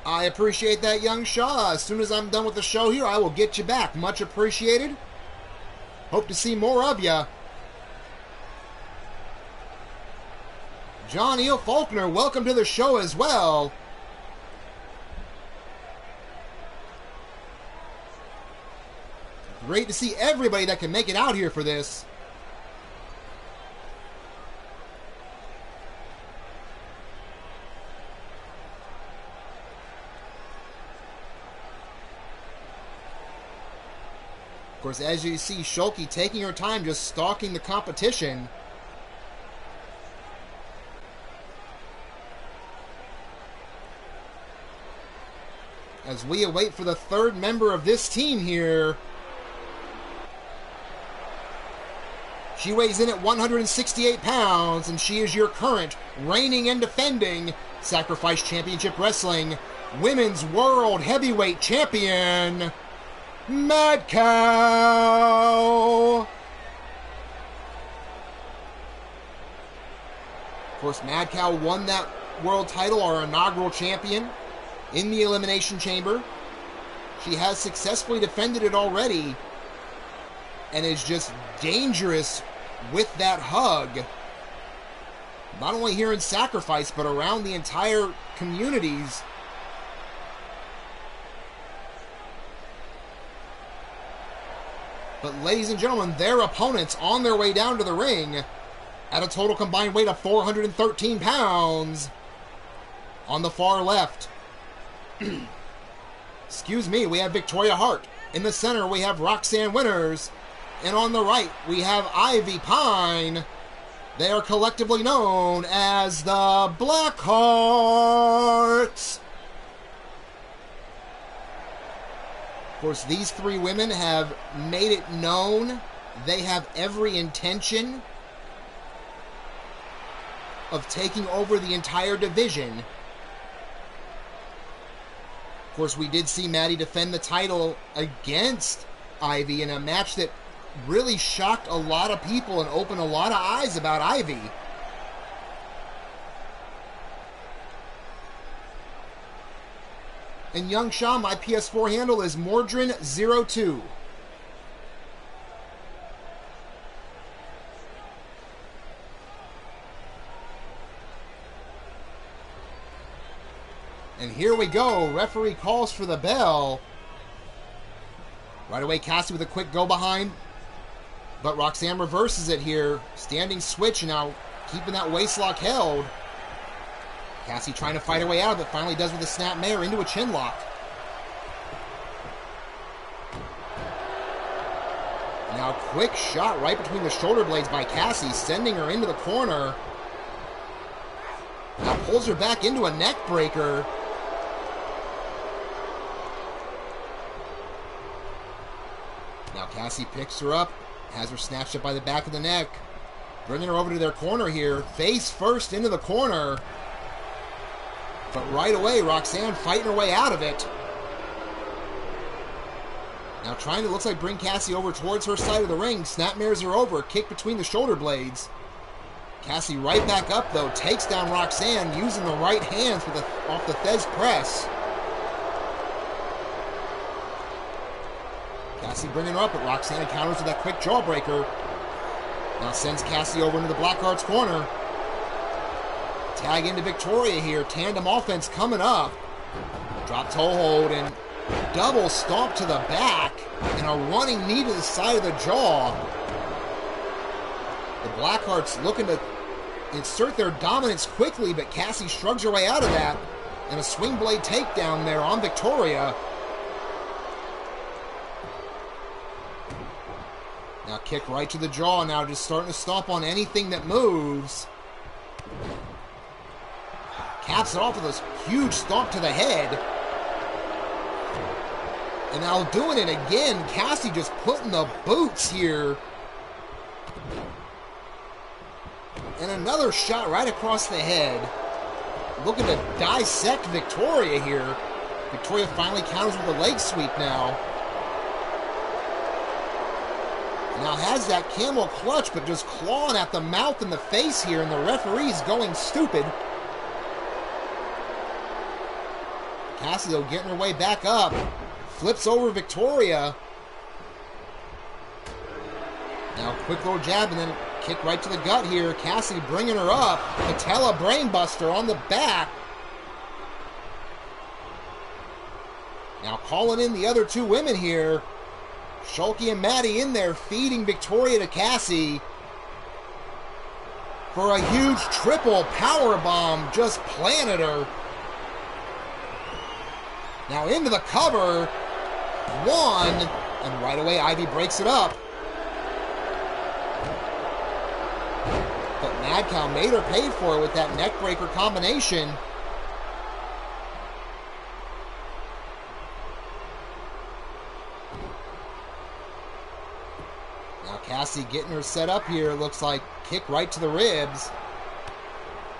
[SPEAKER 1] I appreciate that, Young Shaw. As soon as I'm done with the show here, I will get you back. Much appreciated. Hope to see more of ya. John Eel Faulkner, welcome to the show as well. Great to see everybody that can make it out here for this. Of course, as you see, Shulky taking her time, just stalking the competition. As we await for the third member of this team here. She weighs in at 168 pounds, and she is your current reigning and defending Sacrifice Championship Wrestling Women's World Heavyweight Champion, Mad Cow! Of course, Mad Cow won that world title, our inaugural champion, in the Elimination Chamber. She has successfully defended it already, and is just dangerous with that hug. Not only here in Sacrifice, but around the entire communities. But ladies and gentlemen, their opponents on their way down to the ring at a total combined weight of 413 pounds. On the far left, excuse me, we have Victoria Hart. In the center, we have Roxanne Winters. And on the right, we have Ivy Pine. They are collectively known as the Blackhearts. Of course, these three women have made it known they have every intention of taking over the entire division. Of course, we did see Maddie defend the title against Ivy in a match that really shocked a lot of people and opened a lot of eyes about Ivy. And Young Shaw, my PS4 handle is Mordrin02. And here we go. Referee calls for the bell. Right away, Cassie with a quick go behind. But Roxanne reverses it here. Standing switch now, keeping that waistlock held. Cassie trying to fight her way out of it. Finally does with a snap mare into a chin lock. Now quick shot right between the shoulder blades by Cassie, sending her into the corner. Now pulls her back into a neck breaker. Now Cassie picks her up, has her snatched up by the back of the neck, bringing her over to their corner here. Face first into the corner. But right away, Roxanne fighting her way out of it. Now trying to, looks like, bring Cassie over towards her side of the ring. Snapmares her over. Kick between the shoulder blades. Cassie right back up, though. Takes down Roxanne using the right hands with off the Thesz press. Cassie bringing her up, but Roxanne counters with that quick jawbreaker. Now sends Cassie over into the Blackheart's corner. Tag into Victoria here. Tandem offense coming up. Drop toe hold and double stomp to the back. And a running knee to the side of the jaw. The Blackhearts looking to insert their dominance quickly, but Cassie shrugs her way out of that. And a swing blade takedown there on Victoria. Now kick right to the jaw. Now just starting to stomp on anything that moves. Caps it off with a huge stomp to the head. And now doing it again. Cassie just putting the boots here. And another shot right across the head. Looking to dissect Victoria here. Victoria finally counters with a leg sweep now. Now has that camel clutch, but just clawing at the mouth and the face here, and the referee's going stupid. Cassie, though, getting her way back up. Flips over Victoria. Now quick little jab and then kick right to the gut here. Cassie bringing her up. Patella brainbuster on the back. Now calling in the other two women here. Shulky and Maddie in there feeding Victoria to Cassie for a huge triple power bomb. Just planted her. Now into the cover. One. And right away Ivy breaks it up. But Mad Cow made her pay for it with that neckbreaker combination. Now Cassie getting her set up here. Looks like kick right to the ribs.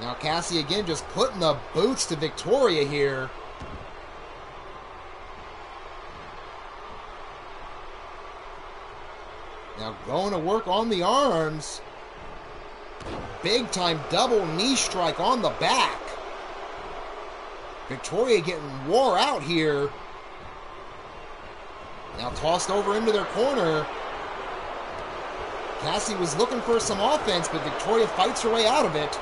[SPEAKER 1] Now Cassie again just putting the boots to Victoria here. Now going to work on the arms. Big time double knee strike on the back. Victoria getting wore out here. Now tossed over into their corner. Cassie was looking for some offense, but Victoria fights her way out of it.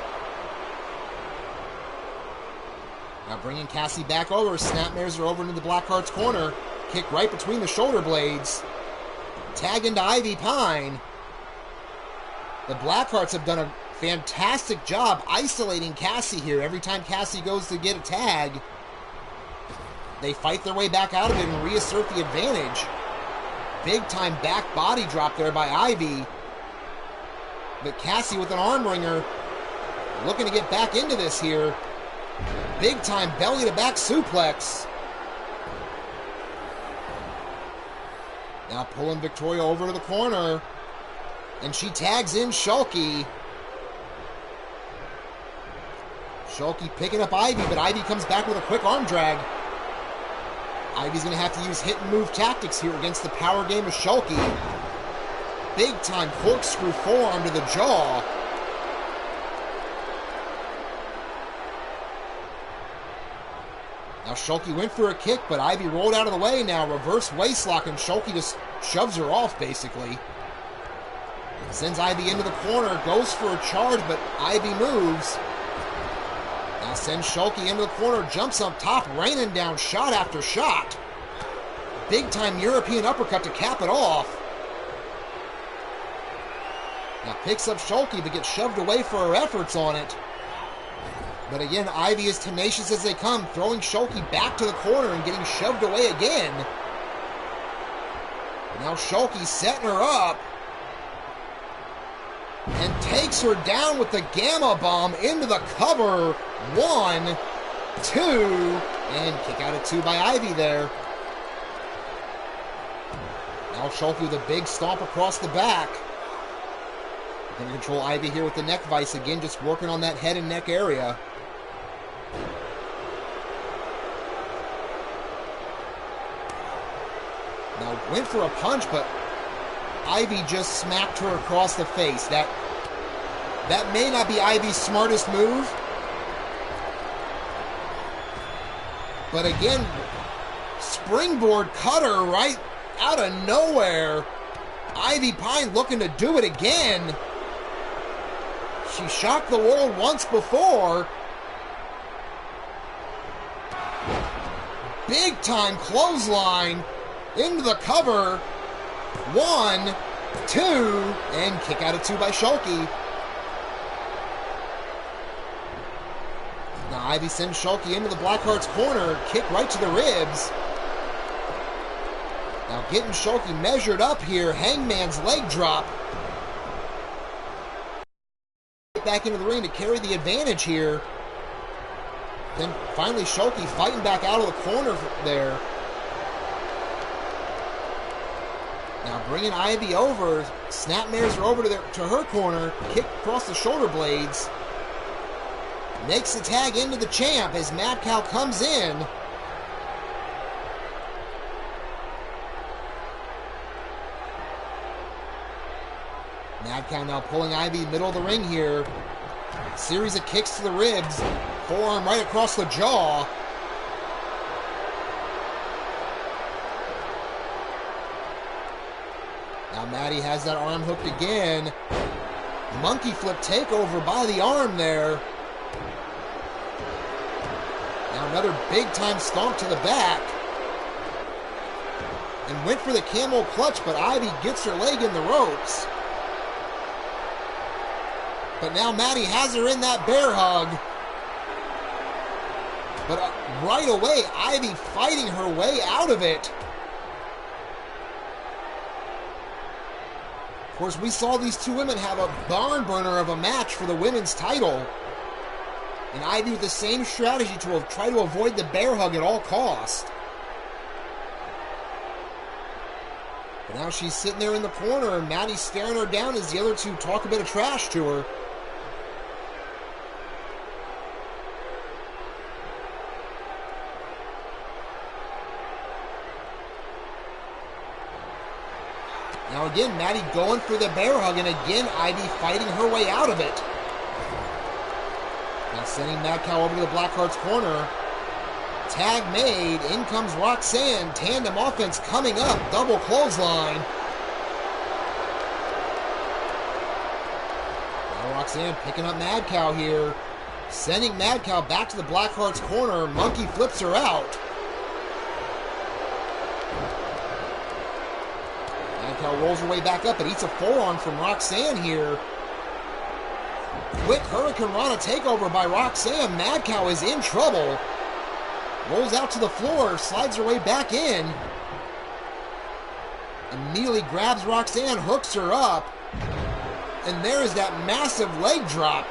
[SPEAKER 1] Now bringing Cassie back over. Snapmares her over into the Blackheart's corner. Kick right between the shoulder blades. Tag into Ivy Pine. The Blackhearts have done a fantastic job isolating Cassie here. Every time Cassie goes to get a tag, they fight their way back out of it and reassert the advantage. Big time back body drop there by Ivy. But Cassie with an arm wringer looking to get back into this here. Big time belly to back suplex. Now pulling Victoria over to the corner. And she tags in Shulky. Shulky picking up Ivy, but Ivy comes back with a quick arm drag. Ivy's going to have to use hit and move tactics here against the power game of Shulky. Big time corkscrew forearm to the jaw. Now Shulky went for a kick, but Ivy rolled out of the way. Now reverse waistlock, and Shulky just shoves her off, basically. Sends Ivy into the corner, goes for a charge, but Ivy moves. Now sends Shulky into the corner, jumps up top, raining down shot after shot. Big time European uppercut to cap it off. Now picks up Shulky, but gets shoved away for her efforts on it. But again, Ivy is tenacious as they come, throwing Shulky back to the corner and getting shoved away again. Now Shulky setting her up. And takes her down with the Gamma Bomb into the cover. 1, 2, and kick out at 2 by Ivy there. Now Shulky with a big stomp across the back. Going to control Ivy here with the neck vice again, just working on that head and neck area. Now went for a punch, but Ivy just smacked her across the face. That may not be Ivy's smartest move. But again, springboard cutter right out of nowhere. Ivy Pine looking to do it again. She shocked the world once before. Big time clothesline into the cover. 1, 2, and kick out of 2 by Shulky. Now Ivy sends Shulky into the Blackheart's corner, kick right to the ribs. Now getting Shulky measured up here, Hangman's leg drop. Back into the ring to carry the advantage here. Then finally Shulky fighting back out of the corner there. Now bringing Ivy over, snapmares her over to her corner, kick across the shoulder blades. Makes the tag into the champ as Mad Cow comes in. Mad Cow now pulling Ivy middle of the ring here. Series of kicks to the ribs. Forearm right across the jaw. Now Maddie has that arm hooked again. Monkey flip takeover by the arm there. Now another big time stomp to the back. And went for the camel clutch, but Ivy gets her leg in the ropes. But now Maddie has her in that bear hug. But right away, Ivy fighting her way out of it. Of course, we saw these two women have a barn burner of a match for the women's title. And Ivy with the same strategy to try to avoid the bear hug at all costs. But now she's sitting there in the corner and Maddie's staring her down as the other two talk a bit of trash to her. Now again, Maddie going for the bear hug, and again, Ivy fighting her way out of it. Now sending Mad Cow over to the Blackheart's corner. Tag made. In comes Roxanne. Tandem offense coming up. Double clothesline. Now Roxanne picking up Mad Cow here. Sending Mad Cow back to the Blackheart's corner. Monkey flips her out. Mad Cow rolls her way back up and eats a forearm from Roxanne here. Quick Hurricane Rana takeover by Roxanne. Mad Cow is in trouble. Rolls out to the floor, slides her way back in. Immediately grabs Roxanne, hooks her up. And there is that massive leg drop.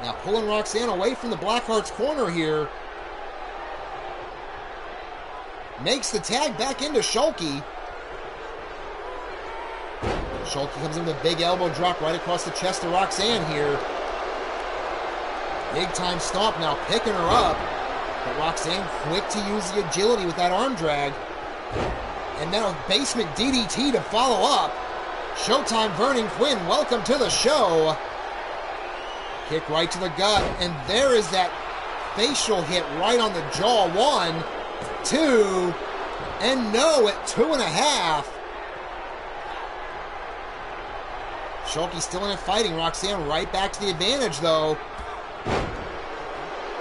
[SPEAKER 1] Now pulling Roxanne away from the Blackheart's corner here. Makes the tag back into Shulky. Shulky comes in with a big elbow drop right across the chest of Roxanne here. Big time stomp now, picking her up. But Roxanne quick to use the agility with that arm drag. And now a basement DDT to follow up. Showtime Vernon Quinn, welcome to the show. Kick right to the gut, and there is that facial hit right on the jaw. 1, 2, and no at 2.5. Shulky still in it fighting. Roxanne right back to the advantage though.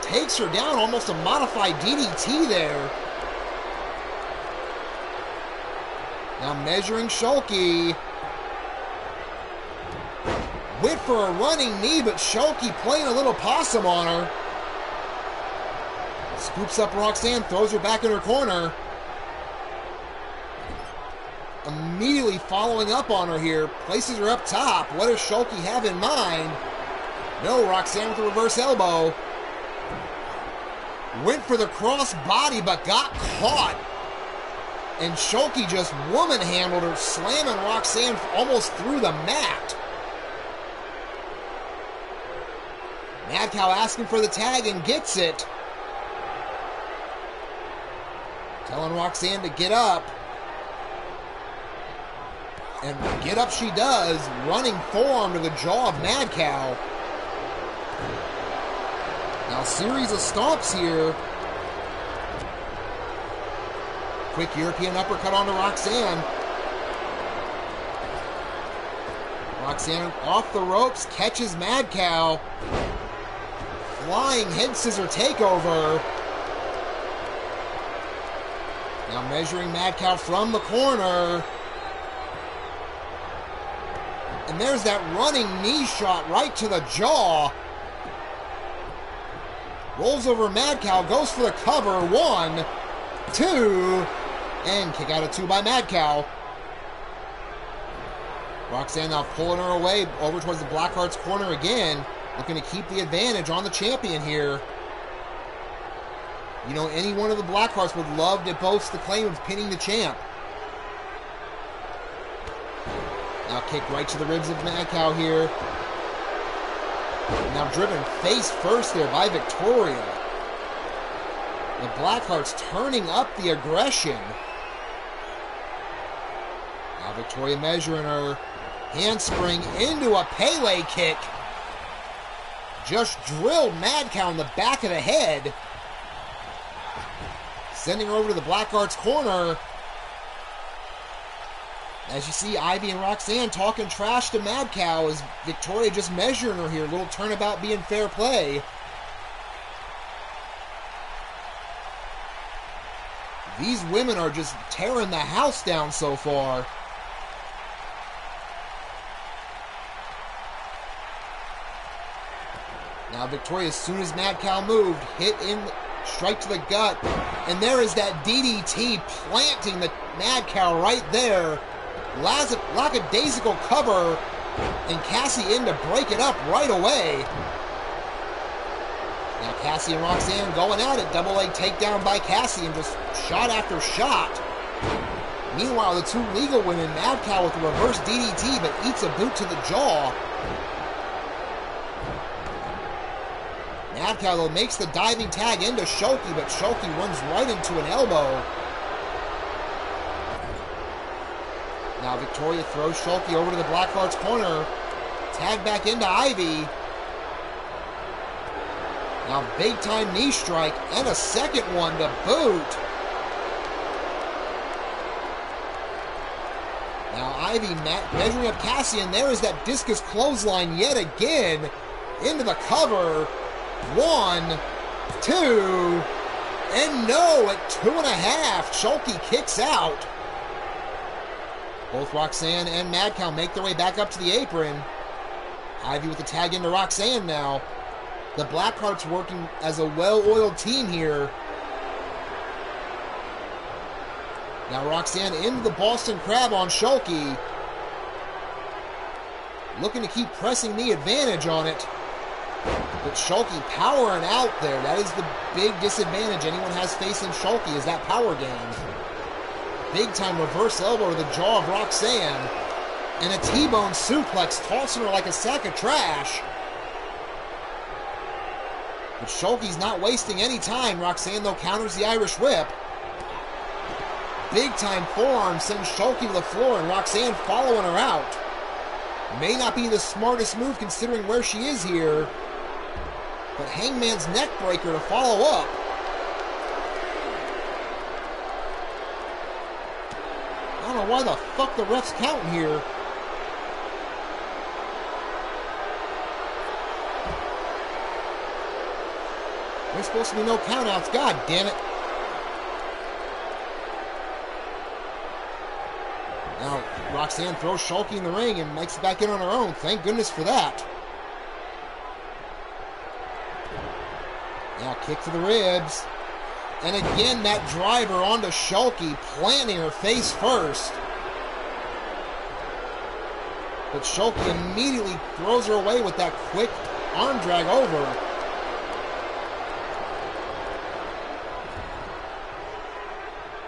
[SPEAKER 1] Takes her down, almost a modified DDT there. Now measuring Shulky. Went for a running knee, but Shulky playing a little possum on her. Scoops up Roxanne, throws her back in her corner. Immediately following up on her here, places her up top. What does Shulky have in mind? No, Roxanne with a reverse elbow. Went for the cross body, but got caught. And Shulky just woman handled her, slamming Roxanne almost through the mat. Mad Cow asking for the tag and gets it. Telling Roxanne to get up. And get up she does. Running forearm to the jaw of Mad Cow. Now, a series of stomps here. Quick European uppercut onto Roxanne. Roxanne off the ropes, catches Mad Cow. Flying head scissor takeover. Now measuring Mad Cow from the corner. And there's that running knee shot right to the jaw. Rolls over Mad Cow, goes for the cover. 1, 2, and kick out of 2 by Mad Cow. Roxanne now pulling her away over towards the Blackheart's corner again, looking to keep the advantage on the champion here. You know, any one of the Blackhearts would love to boast the claim of pinning the champ. Now kick right to the ribs of Mad Cow here. Now driven face first there by Victoria. The Blackhearts turning up the aggression. Now Victoria measuring her. Handspring into a Pele kick. Just drilled Mad Cow in the back of the head. Sending her over to the Blackheart's corner. As you see, Ivy and Roxanne talking trash to Mad Cow as Victoria just measuring her here. A little turnabout being fair play. These women are just tearing the house down so far. Now Victoria, as soon as Mad Cow moved, hit in, strike to the gut. And there is that DDT planting the Mad Cow right there. Lackadaisical cover, and Cassie in to break it up right away. Now Cassie and Roxanne going at it. Double leg takedown by Cassie and just shot after shot. Meanwhile, the two legal women, Mad Cow with the reverse DDT, but eats a boot to the jaw. Mad Cow, though, makes the diving tag into Shoki, but Shoki runs right into an elbow. Now Victoria throws Shoki over to the Blackheart's corner. Tag back into Ivy. Now big time knee strike and a second one to boot. Now Ivy measuring up Cassie, and there is that discus clothesline yet again into the cover. 1, 2, and no, at 2.5. Shoki kicks out. Both Roxanne and Mad Cow make their way back up to the apron. Ivy with the tag into Roxanne now. The Blackhearts working as a well-oiled team here. Now Roxanne into the Boston Crab on Shoki. Looking to keep pressing the advantage on it. But Shoki powering out there. That is the big disadvantage anyone has facing Shoki, is that power game. Big time reverse elbow to the jaw of Roxanne. And a T-bone suplex, tossing her like a sack of trash. But Shoki's not wasting any time. Roxanne, though, counters the Irish whip. Big time forearm sends Shoki to the floor, and Roxanne following her out. May not be the smartest move considering where she is here. But Hangman's neck breaker to follow up. I don't know why the fuck the ref's counting here. There's supposed to be no countouts. God damn it. Now, Roxanne throws Shoki in the ring and makes it back in on her own. Thank goodness for that. Now, kick to the ribs. And again, that driver onto Shoki, planting her face first. But Shoki immediately throws her away with that quick arm drag over.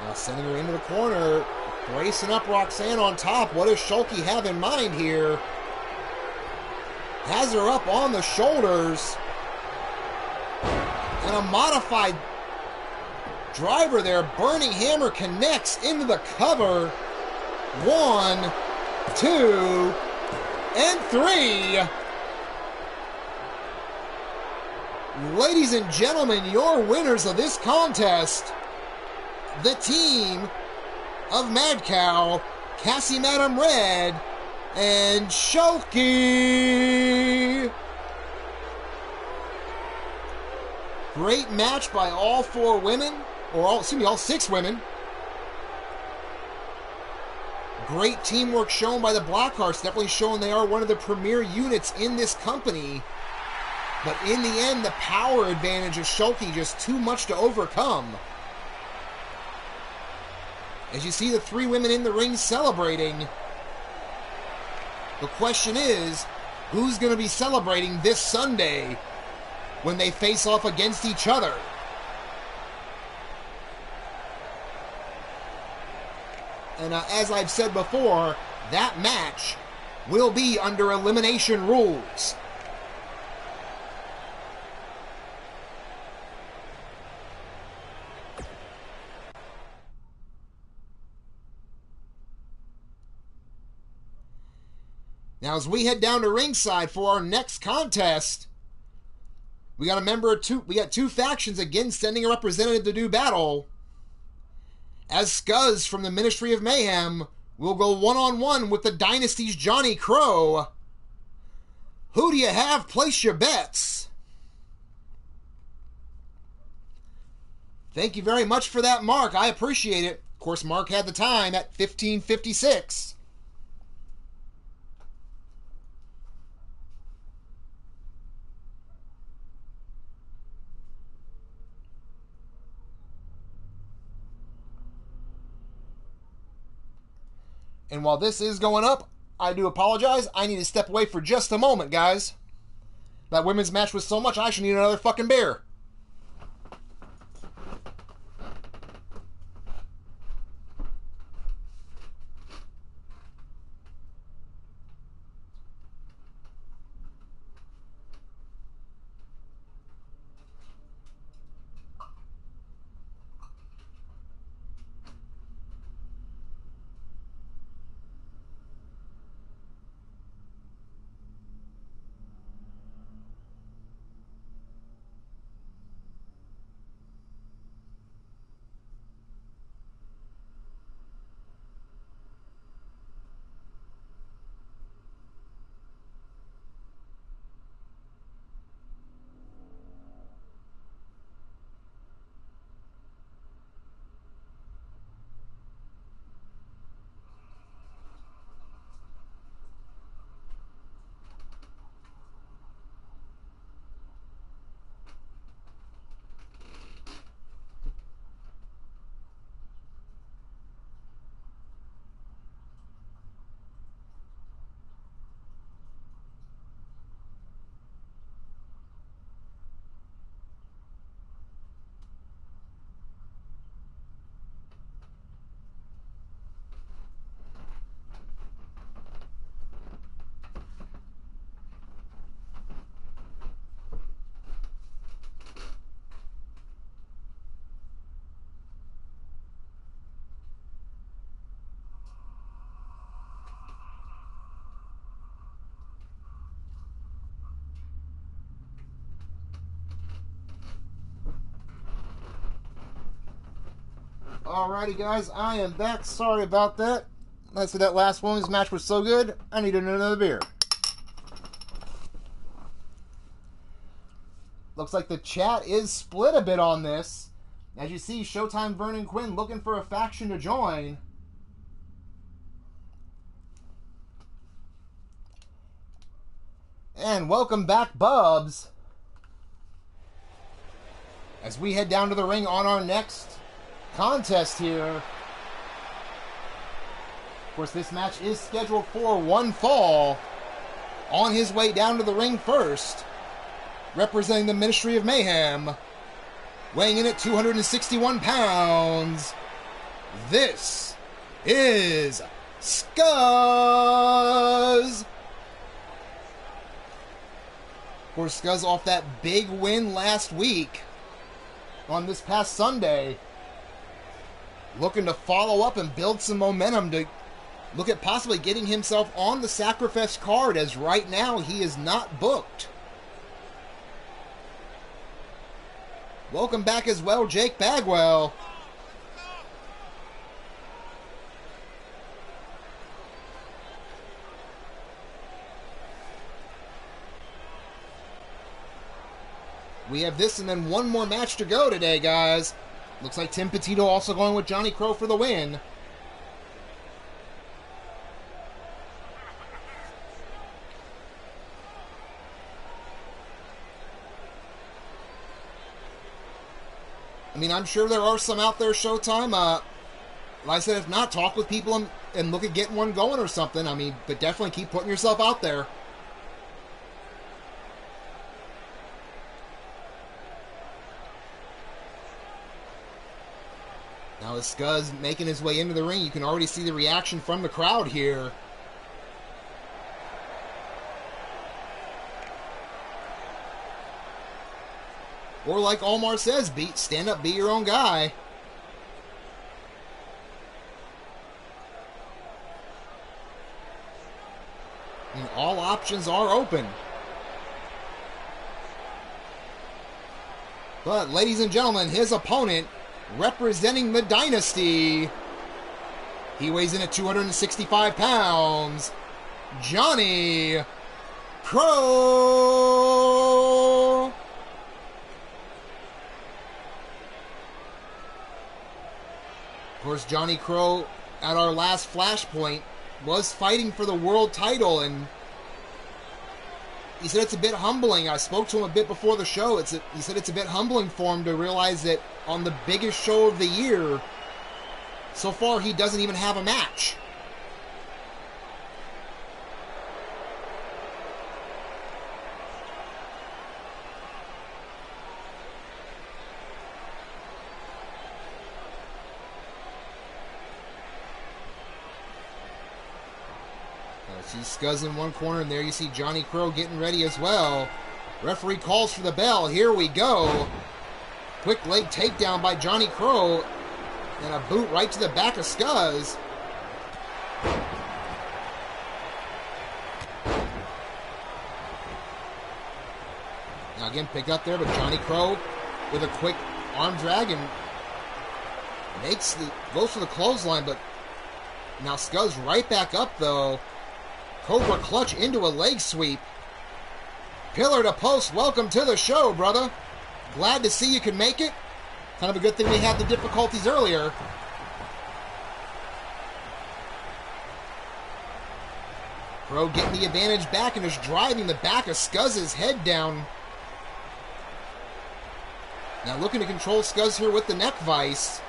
[SPEAKER 1] Now sending her into the corner, bracing up Roxanne on top. What does Shoki have in mind here? Has her up on the shoulders. And a modified Driver there, Burning Hammer connects into the cover. 1, 2, and 3. Ladies and gentlemen, your winners of this contest, the team of Mad Cow, Cassie Madam Red, and Shoki. Great match by all 4 women, or all 6 women. Great teamwork shown by the Blackhearts, definitely showing they are one of the premier units in this company. But in the end, the power advantage of Shoki just too much to overcome. As you see the 3 women in the ring celebrating, the question is, who's going to be celebrating this Sunday when they face off against each other? And as I've said before, that match will be under elimination rules. Now, as we head down to ringside for our next contest, we got two factions again sending a representative to do battle. As Scuzz from the Ministry of Mayhem will go one-on-one with the Dynasty's Johnny Crow. Who do you have? Place your bets. Thank you very much for that, Mark. I appreciate it. Of course, Mark had the time at 15:56. And while this is going up, I do apologize. I need to step away for just a moment, guys. That women's match was so much, I should need another fucking beer. Alrighty, guys, I am back. Sorry about that. Like I said, that last women's match was so good, I needed another beer. Looks like the chat is split a bit on this. As you see, Showtime Vernon Quinn looking for a faction to join. And welcome back, Bubs. As we head down to the ring on our next contest here. Of course, this match is scheduled for one fall. On his way down to the ring first, representing the Ministry of Mayhem, weighing in at 261 pounds, this is Scuzz. Of course, Scuzz off that big win last week on this past Sunday. looking to follow up and build some momentum to look at possibly getting himself on the Sacrifice card, as right now he is not booked. Welcome back as well, Jake Bagwell. We have this and then one more match to go today, guys. Looks like Tim Petito also going with Johnny Crow for the win. I mean, I'm sure there are some out there, Showtime. Like I said, if not, talk with people and look at getting one going or something. I mean, but definitely keep putting yourself out there. Now as Scuzz making his way into the ring, you can already see the reaction from the crowd here. Or like Omar says, stand up, be your own guy. And all options are open. But ladies and gentlemen, his opponent, representing the Dynasty, he weighs in at 265 pounds, Johnny Crow. Of course, Johnny Crow, at our last Flashpoint, was fighting for the world title, and he said it's a bit humbling. I spoke to him a bit before the show. He said it's a bit humbling for him to realize that on the biggest show of the year, so far he doesn't even have a match. See Scuzz in one corner, and there you see Johnny Crow getting ready as well. Referee calls for the bell. Here we go. Quick leg takedown by Johnny Crow, and a boot right to the back of Scuzz. Now again, picked up there, but Johnny Crow with a quick arm drag and goes for the clothesline, but now Scuzz right back up though. Cobra clutch into a leg sweep. Pillar to post. Welcome to the show, brother. Glad to see you can make it. Kind of a good thing we had the difficulties earlier. Crow getting the advantage back and is driving the back of Scuzz's head down. Now looking to control Scuzz here with the neck vice.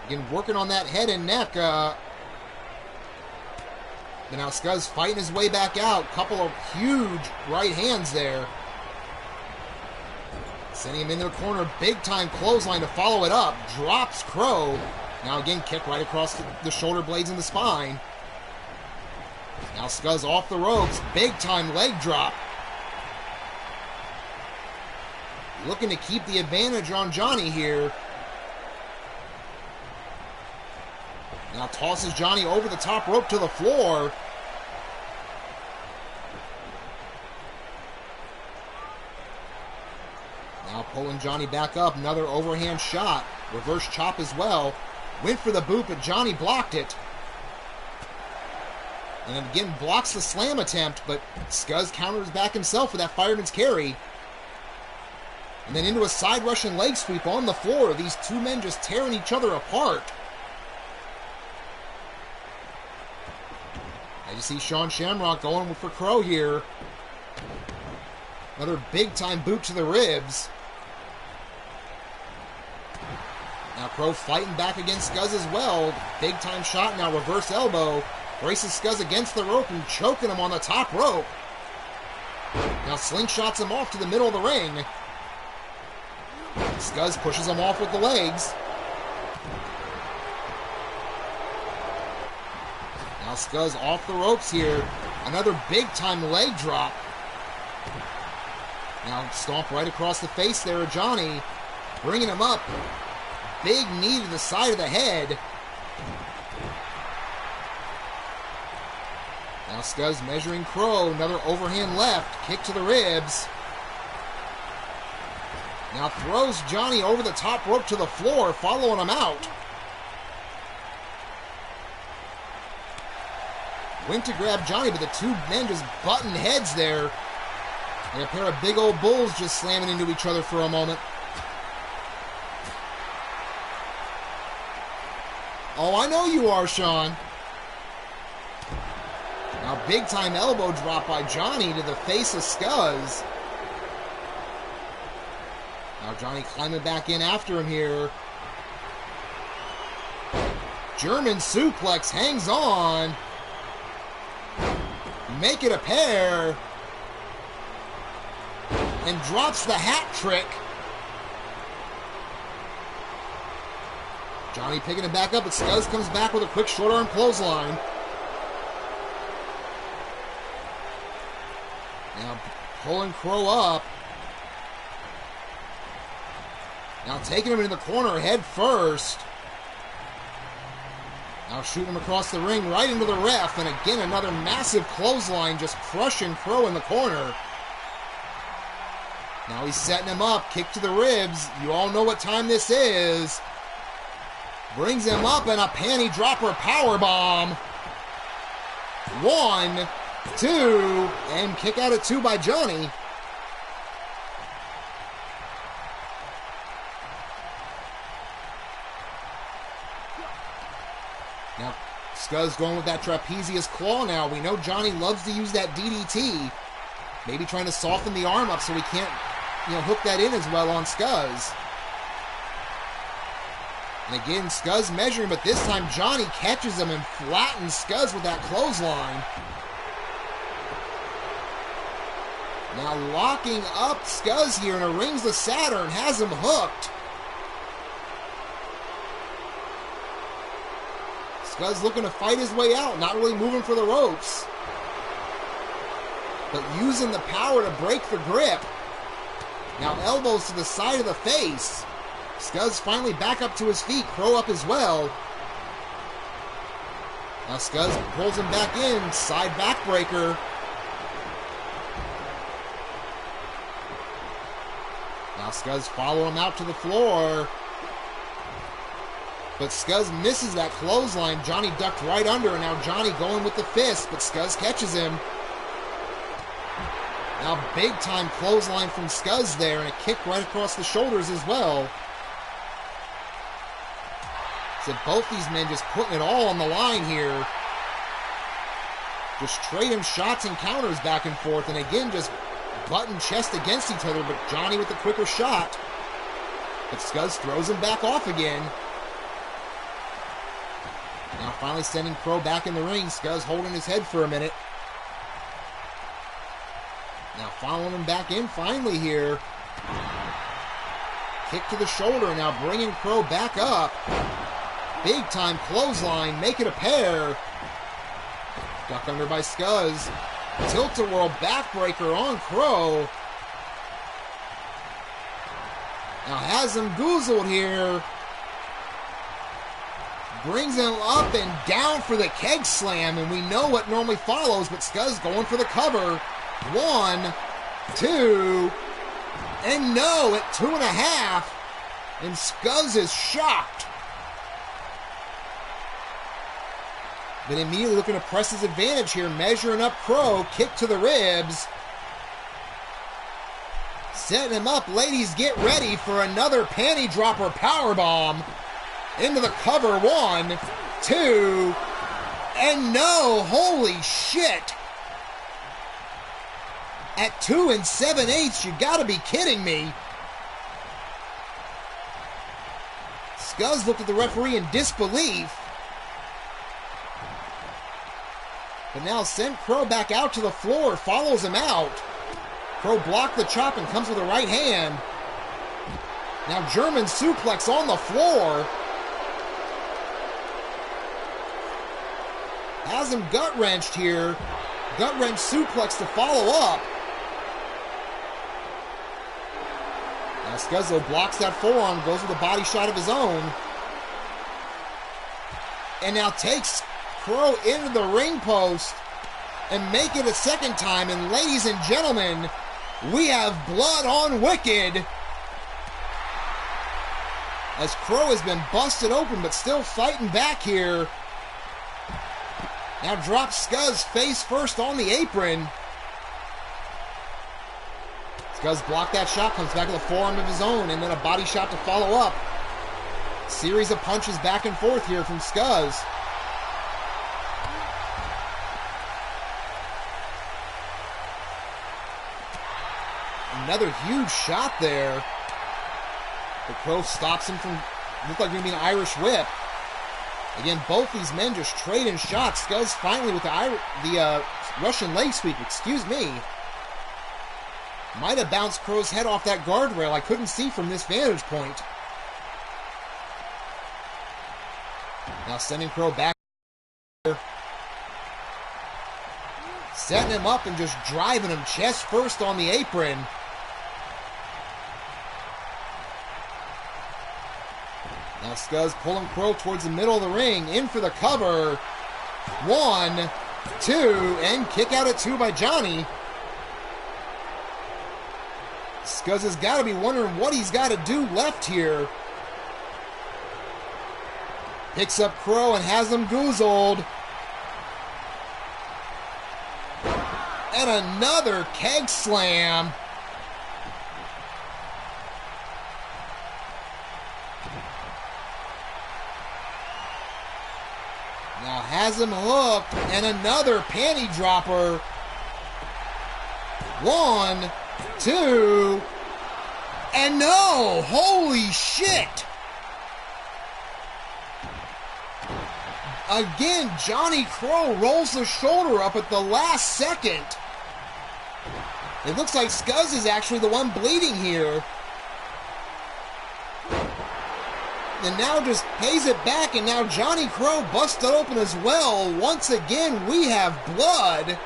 [SPEAKER 1] Again, working on that head and neck. But now Scuzz fighting his way back out. Couple of huge right hands there. Sending him into the corner. Big time clothesline to follow it up. Drops Crow. Now again, kick right across the shoulder blades and the spine. Now Scuzz off the ropes. Big time leg drop. Looking to keep the advantage on Johnny here. Now tosses Johnny over the top rope to the floor. Now pulling Johnny back up. Another overhand shot. Reverse chop as well. Went for the boot, but Johnny blocked it. And then again blocks the slam attempt, but Scuzz counters back himself with that fireman's carry. And then into a side Russian leg sweep on the floor. These two men just tearing each other apart. Now you see Sean Shamrock going for Crow here. Another big time boot to the ribs. Now Crow fighting back against Scuzz as well. Big time shot now, reverse elbow. Braces Scuzz against the rope and choking him on the top rope. Now slingshots him off to the middle of the ring. Scuzz pushes him off with the legs. Now Scuzz off the ropes here. Another big time leg drop. Now stomp right across the face there of Johnny. Bringing him up. Big knee to the side of the head. Now Scuzz measuring Crow. Another overhand left. Kick to the ribs. Now throws Johnny over the top rope to the floor, following him out. Went to grab Johnny, but the two men just button heads there. And a pair of big old bulls just slamming into each other for a moment. Oh, I know you are, Sean. Now, big-time elbow drop by Johnny to the face of Scuzz. Now, Johnny climbing back in after him here. German suplex hangs on. Make it a pair. And drops the hat trick. Johnny picking it back up, but Scuzz comes back with a quick short arm clothesline. Now pulling Crow up. Now taking him into the corner head first. Now shooting him across the ring right into the ref. And again, another massive clothesline just crushing Crow in the corner. Now he's setting him up. Kick to the ribs. You all know what time this is. Brings him up and a panty dropper powerbomb. 1, 2, and kick out at 2 by Johnny. Now, Scuzz going with that trapezius claw now. We know Johnny loves to use that DDT. Maybe trying to soften the arm up so he can't, hook that in as well on Scuzz. And again, Scuzz measuring, but this time Johnny catches him and flattens Scuzz with that clothesline. Now locking up Scuzz here, and a Rings of Saturn has him hooked. Scuzz looking to fight his way out, not really moving for the ropes. But using the power to break the grip. Now elbows to the side of the face. Scuzz finally back up to his feet. Crow up as well. Now Scuzz pulls him back in. Side backbreaker. Now Scuzz follow him out to the floor. But Scuzz misses that clothesline. Johnny ducked right under, and now Johnny going with the fist, but Scuzz catches him. Now big-time clothesline from Scuzz there, and a kick right across the shoulders as well. So both these men just putting it all on the line here. Just trading shots and counters back and forth, and again just butting chest against each other, but Johnny with the quicker shot. But Scuzz throws him back off again. Now finally sending Crow back in the ring. Scuzz holding his head for a minute. Now following him back in finally here. Kick to the shoulder. Now bringing Crow back up. Big time clothesline. Make it a pair. Duck under by Scuzz. Tilt-a-whirl backbreaker on Crow. Now has him goozled here. Brings him up and down for the keg slam, and we know what normally follows, but Scuzz going for the cover. 1, 2, and no at 2.5, and Scuzz is shocked. But immediately looking to press his advantage here, measuring up Crow, kick to the ribs. Setting him up, ladies, get ready for another panty dropper powerbomb. Into the cover, 1, 2, and no, holy shit. At 2 7/8, you gotta be kidding me. Scuzz looked at the referee in disbelief. But now sent Crow back out to the floor, follows him out. Crow blocked the chop and comes with a right hand. Now German suplex on the floor. Has him gut-wrenched here. Gut-wrench suplex to follow up. Scuzzo blocks that forearm, goes with a body shot of his own. And now takes Crow into the ring post and make it a second time. And ladies and gentlemen, we have blood on Wicked. As Crow has been busted open, but still fighting back here. Now drops Scuzz face first on the apron. Scuzz blocked that shot, comes back with a forearm of his own, and then a body shot to follow up. Series of punches back and forth here from Scuzz. Another huge shot there. But Crow stops him from, looked like going to be an Irish whip. Again, both these men just trading shots. Scuzz finally with the Russian leg sweep, excuse me. Might have bounced Crow's head off that guardrail. I couldn't see from this vantage point. Now sending Crow back. Setting him up and just driving him chest first on the apron. Now Scuzz pulling Crow towards the middle of the ring. In for the cover. 1, 2, and kick out at 2 by Johnny. Scuzz has got to be wondering what he's got to do left here. Picks up Crow and has him goozled. And another keg slam. Now has him hooked, and another panty dropper. 1, 2, and no! Holy shit! Again, Johnny Crow rolls the shoulder up at the last second. It looks like Scuzz is actually the one bleeding here. And now just pays it back, and now Johnny Crow busted open as well. Once again, we have blood.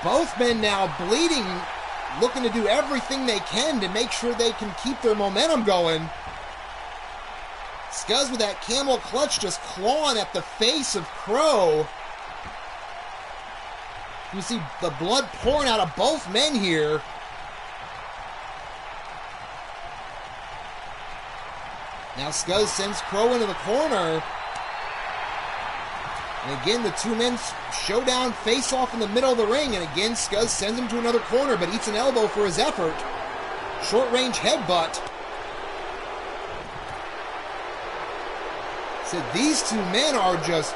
[SPEAKER 1] Both men now bleeding, looking to do everything they can to make sure they can keep their momentum going. Scuzz with that camel clutch just clawing at the face of Crow. You see the blood pouring out of both men here. Now Scuzz sends Crow into the corner. And again, the two men showdown face off in the middle of the ring. And again, Scuzz sends him to another corner, but eats an elbow for his effort. Short range headbutt. So these two men are just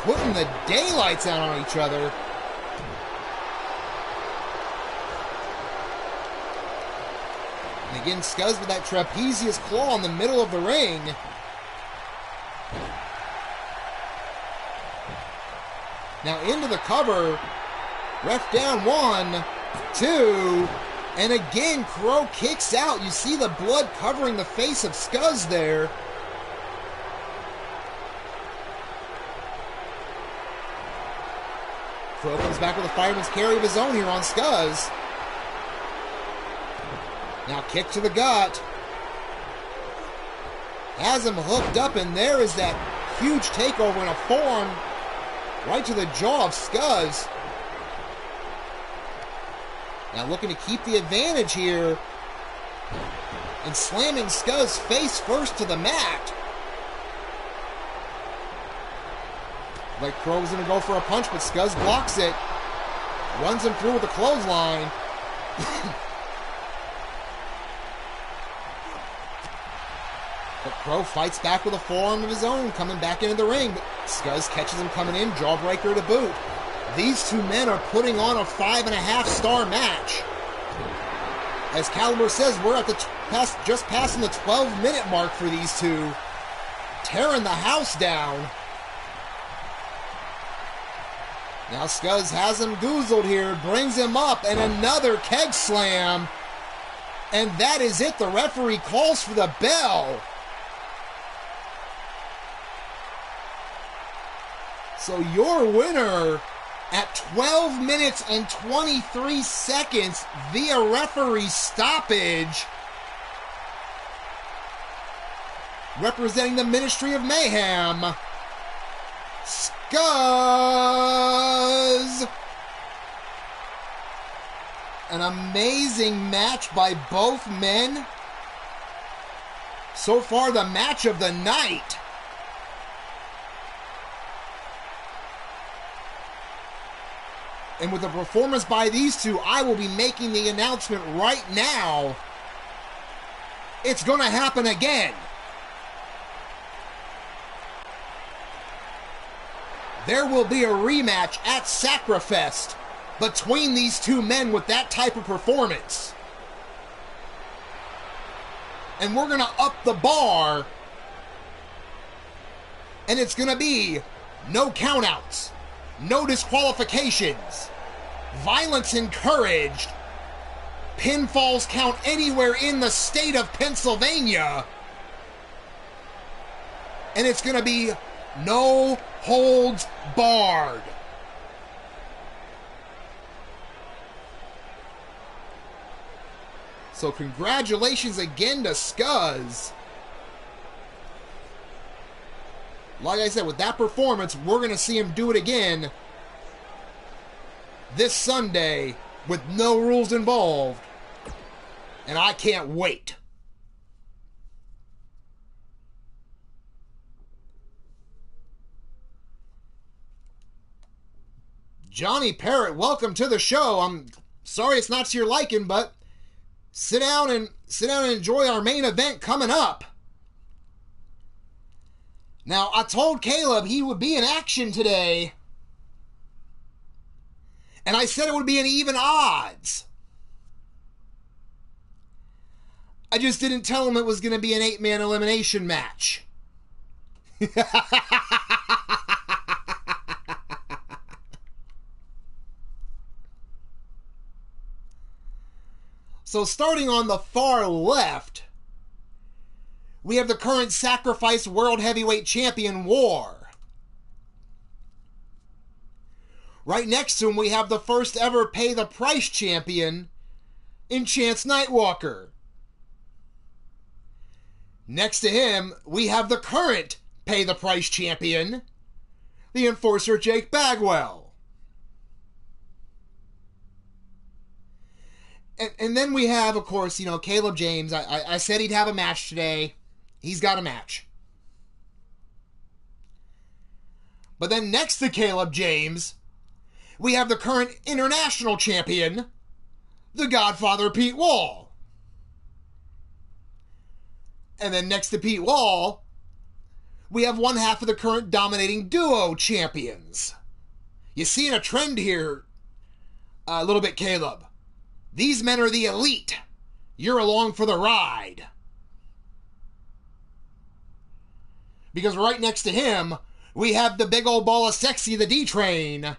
[SPEAKER 1] putting the daylights out on each other. And again, Scuzz with that trapezius claw in the middle of the ring. Now into the cover. Ref down 1, 2, and again Crow kicks out. You see the blood covering the face of Scuzz there. Crow comes back with a fireman's carry of his own here on Scuzz. Now kick to the gut. Has him hooked up, and there is that huge takeover and a forearm right to the jaw of Scuzz. Now looking to keep the advantage here. And slamming Scuzz face first to the mat. Like Crow's going to go for a punch, but Scuzz blocks it. Runs him through with a clothesline. But Crow fights back with a forearm of his own, coming back into the ring. But Scuzz catches him coming in, jawbreaker to boot. These two men are putting on a 5.5-star match. As Caliber says, we're at the just passing the 12-minute mark for these two. Tearing the house down. Now Scuzz has him goozled here, brings him up, and another keg slam. And that is it. The referee calls for the bell. So your winner At 12 minutes and 23 seconds via referee stoppage, representing the Ministry of Mayhem, Scuzz. An amazing match by both men. So far, the match of the night. And with a performance by these two, I will be making the announcement right now. It's going to happen again. There will be a rematch at Sacrifest between these two men with that type of performance. And we're going to up the bar. And it's going to be no countouts, no disqualifications, violence encouraged, pinfalls count anywhere in the state of Pennsylvania. And it's going to be no holds barred. So congratulations again to Scuzz. Like I said, with that performance, we're going to see him do it again this Sunday with no rules involved. And I can't wait. Johnny Parrott, welcome to the show. I'm sorry it's not to your liking, but sit down and enjoy our main event coming up. Now, I told Caleb he would be in action today, and I said it would be an even odds. I just didn't tell him it was going to be an 8-man elimination match. So starting on the far left, we have the current Sacrifice World Heavyweight Champion, War. Right next to him, we have the first ever Pay the Price champion in Chance Nightwalker. Next to him, we have the current Pay the Price champion, the Enforcer Jake Bagwell. And then we have, of course, Caleb James. I said he'd have a match today. He's got a match. But then next to Caleb James, we have the current international champion, the Godfather Pete Wall. And then next to Pete Wall, we have one half of the current dominating duo champions. You seeing a trend here a little bit, Caleb. These men are the elite. You're along for the ride. Because right next to him, we have the big old ball of sexy, the D-Train.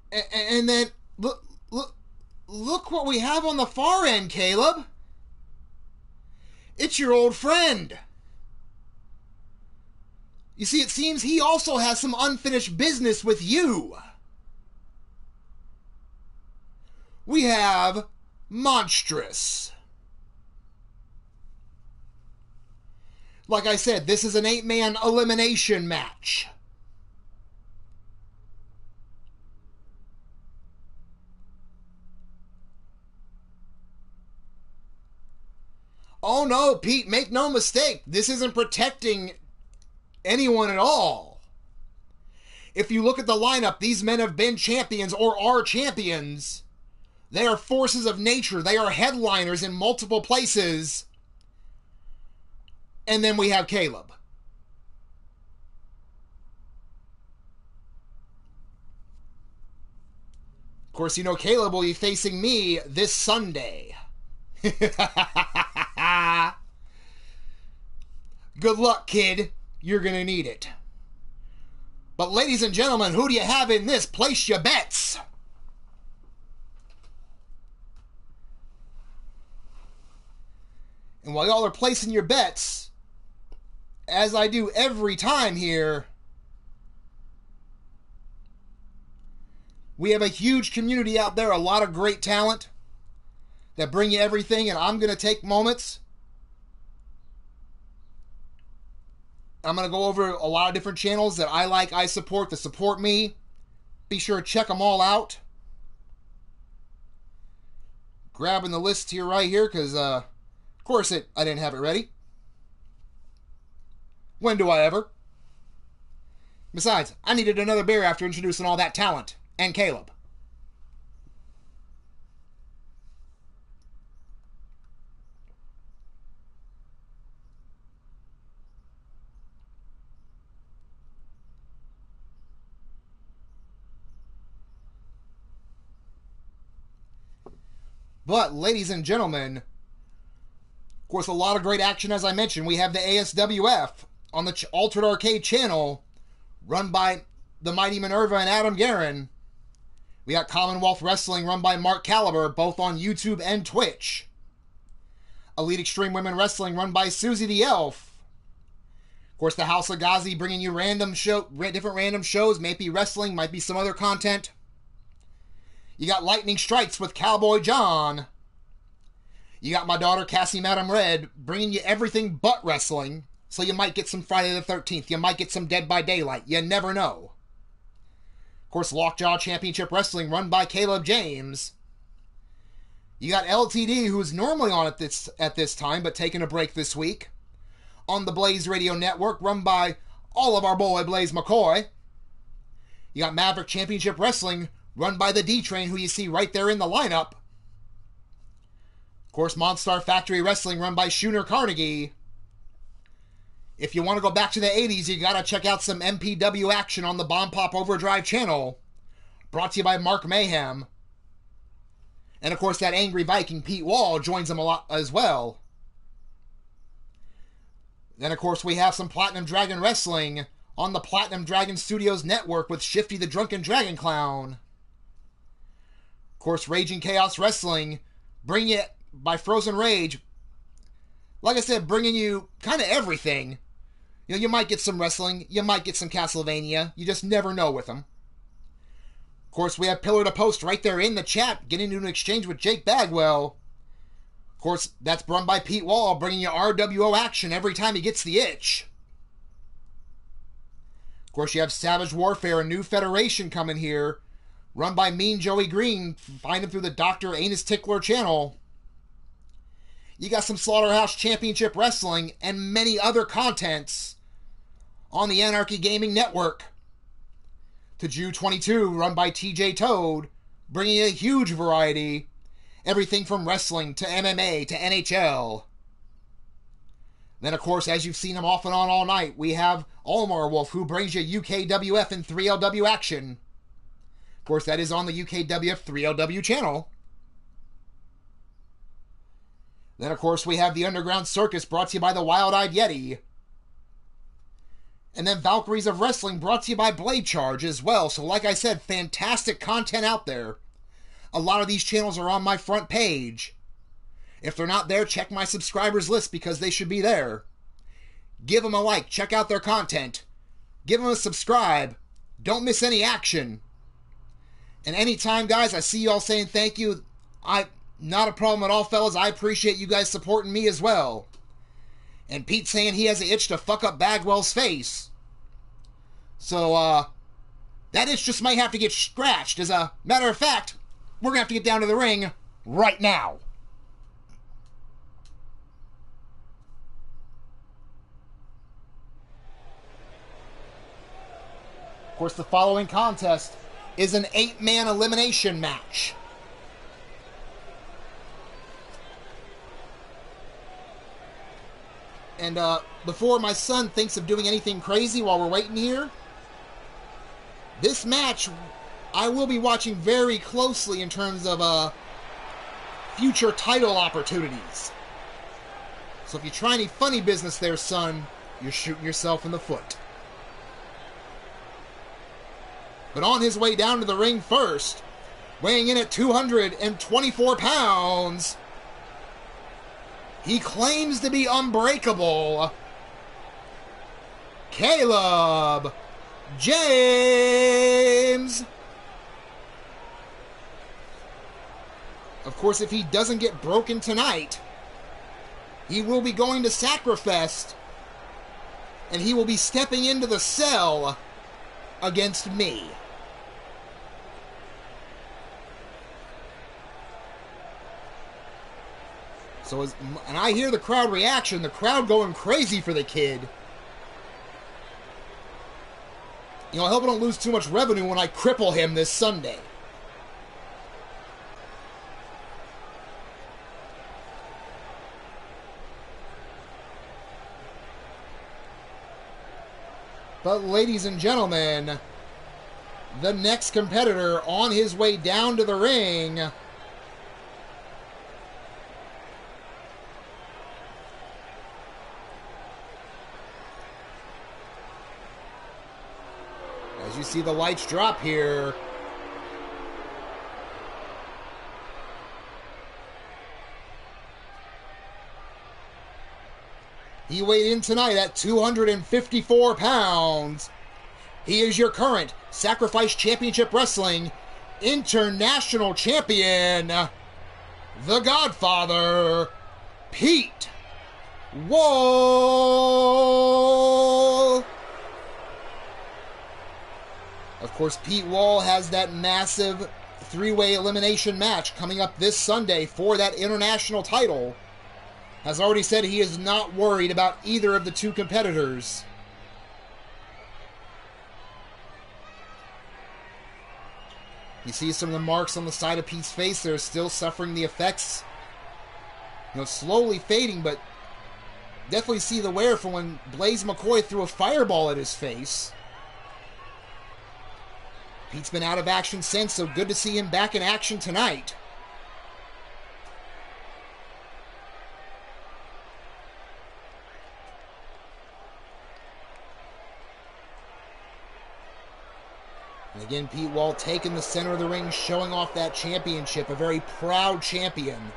[SPEAKER 1] And then, look what we have on the far end, Caleb. It's your old friend. You see, it seems he also has some unfinished business with you. We have Monstrous. Like I said, this is an 8-man elimination match. Oh no, Pete, make no mistake. This isn't protecting anyone at all. If you look at the lineup, these men have been champions or are champions. They are forces of nature. They are headliners in multiple places. And then we have Caleb. Of course, Caleb will be facing me this Sunday. Good luck, kid. You're going to need it. But ladies and gentlemen, who do you have in this? Place your bets. And while y'all are placing your bets, as I do every time here, We have a huge community out there, a lot of great talent that bring you everything, and I'm going to take moments. I'm going to go over a lot of different channels that I like, I support, that support me. Be sure to check them all out. Grabbing the list here right here because, of course, I didn't have it ready. When do I ever? Besides, I needed another beer after introducing all that talent. And Caleb. But, ladies and gentlemen, of course, a lot of great action, as I mentioned. We have the ASWF on the Altered Arcade channel, run by the Mighty Minerva and Adam Guerin. We got Commonwealth Wrestling, run by Mark Caliber, both on YouTube and Twitch. Elite Extreme Women Wrestling, run by Susie the Elf. Of course, the House of Ghazi bringing you different random shows. Might be wrestling, might be some other content. You got Lightning Strikes with Cowboy John. You got my daughter Cassie Madam Red bringing you everything but wrestling. So you might get some Friday the 13th. You might get some Dead by Daylight. You never know. Of course, Lockjaw Championship Wrestling run by Caleb James. You got LTD, who's normally on at this time, but taking a break this week. On the Blaze Radio Network, run by all of our boy Blaze McCoy. You got Maverick Championship Wrestling, run by the D-Train, who you see right there in the lineup. Of course, Monstar Factory Wrestling, run by Schooner Carnegie. If you want to go back to the 80s, you gotta check out some MPW action on the Bomb Pop Overdrive channel. Brought to you by Mark Mayhem. And of course, that Angry Viking, Pete Wall, joins them a lot as well. Then, of course, we have some Platinum Dragon Wrestling on the Platinum Dragon Studios Network with Shifty the Drunken Dragon Clown. Of course, Raging Chaos Wrestling, bring it by Frozen Rage. Like I said, bringing you kind of everything. You know, you might get some wrestling, you might get some Castlevania, you just never know with them. Of course, we have Pillar to Post right there in the chat, getting into an exchange with Jake Bagwell. Of course, that's run by Pete Wall, bringing you RWO action every time he gets the itch. Of course, you have Savage Warfare, a new federation coming here, run by Mean Joey Green. Find him through the Dr. Anus Tickler channel. You got some Slaughterhouse Championship Wrestling and many other contents on the Anarchy Gaming Network. To Jew 22, run by TJ Toad, bringing a huge variety. Everything from wrestling to MMA to NHL. Then, of course, as you've seen him off and on all night, we have Olmar Wolf, who brings you UKWF and 3LW action. Of course, that is on the UKWF 3LW channel. Then, of course, we have the Underground Circus, brought to you by the Wild-Eyed Yeti. And then Valkyries of Wrestling, brought to you by Blade Charge as well. So, like I said, fantastic content out there. A lot of these channels are on my front page. If they're not there, check my subscribers list because they should be there. Give them a like. Check out their content. Give them a subscribe. Don't miss any action. And anytime, guys, I see y'all saying thank you. Not a problem at all, fellas. I appreciate you guys supporting me as well. And Pete saying he has an itch to fuck up Bagwell's face. So, that itch just might have to get scratched. As a matter of fact, we're going to have to get down to the ring right now. Of course, the following contest is an 8-man elimination match. And before my son thinks of doing anything crazy while we're waiting here, this match I will be watching very closely in terms of future title opportunities. So if you try any funny business there, son, you're shooting yourself in the foot. But on his way down to the ring first, weighing in at 224 pounds... he claims to be unbreakable. Caleb James. course, if he doesn't get broken tonight, he will be going to Sacrifest, and he will be stepping into the cell against me. So, and I hear the crowd reaction, the crowd going crazy for the kid. You know, I hope I don't lose too much revenue when I cripple him this Sunday. But ladies and gentlemen, the next competitor on his way down to the ring, as you see the lights drop here, he weighed in tonight at 254 pounds. He is your current Sacrifice Championship Wrestling International Champion, the Godfather, Pete Wall. Of course, Pete Wall has that massive three-way elimination match coming up this Sunday for that international title. Has already said he is not worried about either of the two competitors. You see some of the marks on the side of Pete's face. They're still suffering the effects. You know, slowly fading, but definitely see the wear from when Blaze McCoy threw a fireball at his face. Pete's been out of action since, so good to see him back in action tonight. And again, Pete Wall taking the center of the ring, showing off that championship, a very proud champion.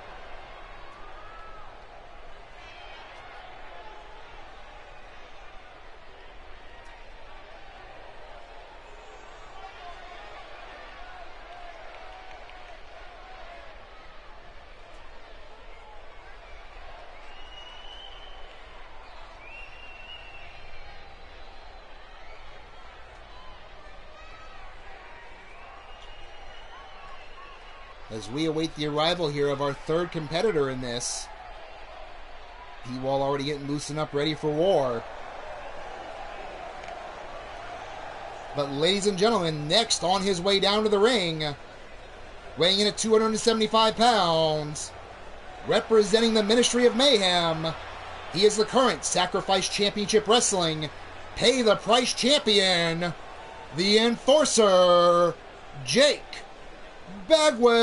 [SPEAKER 1] As we await the arrival here of our third competitor in this. Pete Wall already getting loosened up, ready for war. But ladies and gentlemen, next on his way down to the ring, weighing in at 275 pounds, representing the Ministry of Mayhem, he is the current Sacrifice Championship Wrestling Pay the Price Champion, the Enforcer, Jake Bagwell.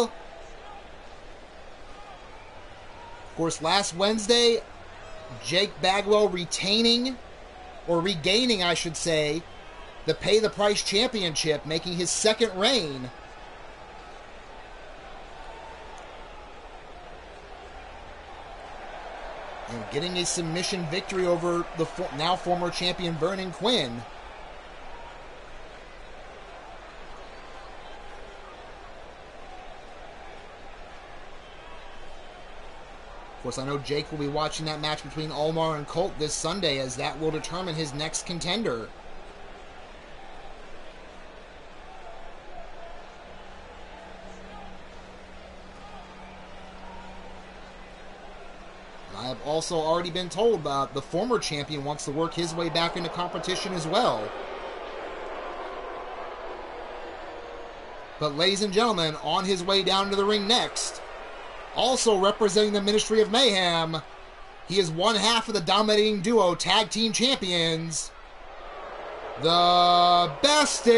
[SPEAKER 1] Of course, last Wednesday, Jake Bagwell regaining, I should say, the Pay the Price Championship, making his second reign. And getting a submission victory over the now former champion Vernon Quinn. Of course, I know Jake will be watching that match between Omar and Colt this Sunday, as that will determine his next contender. I have also already been told the former champion wants to work his way back into competition as well. But ladies and gentlemen, on his way down to the ring next, also representing the Ministry of Mayhem, he is one half of the dominating duo tag team champions, the Bastage.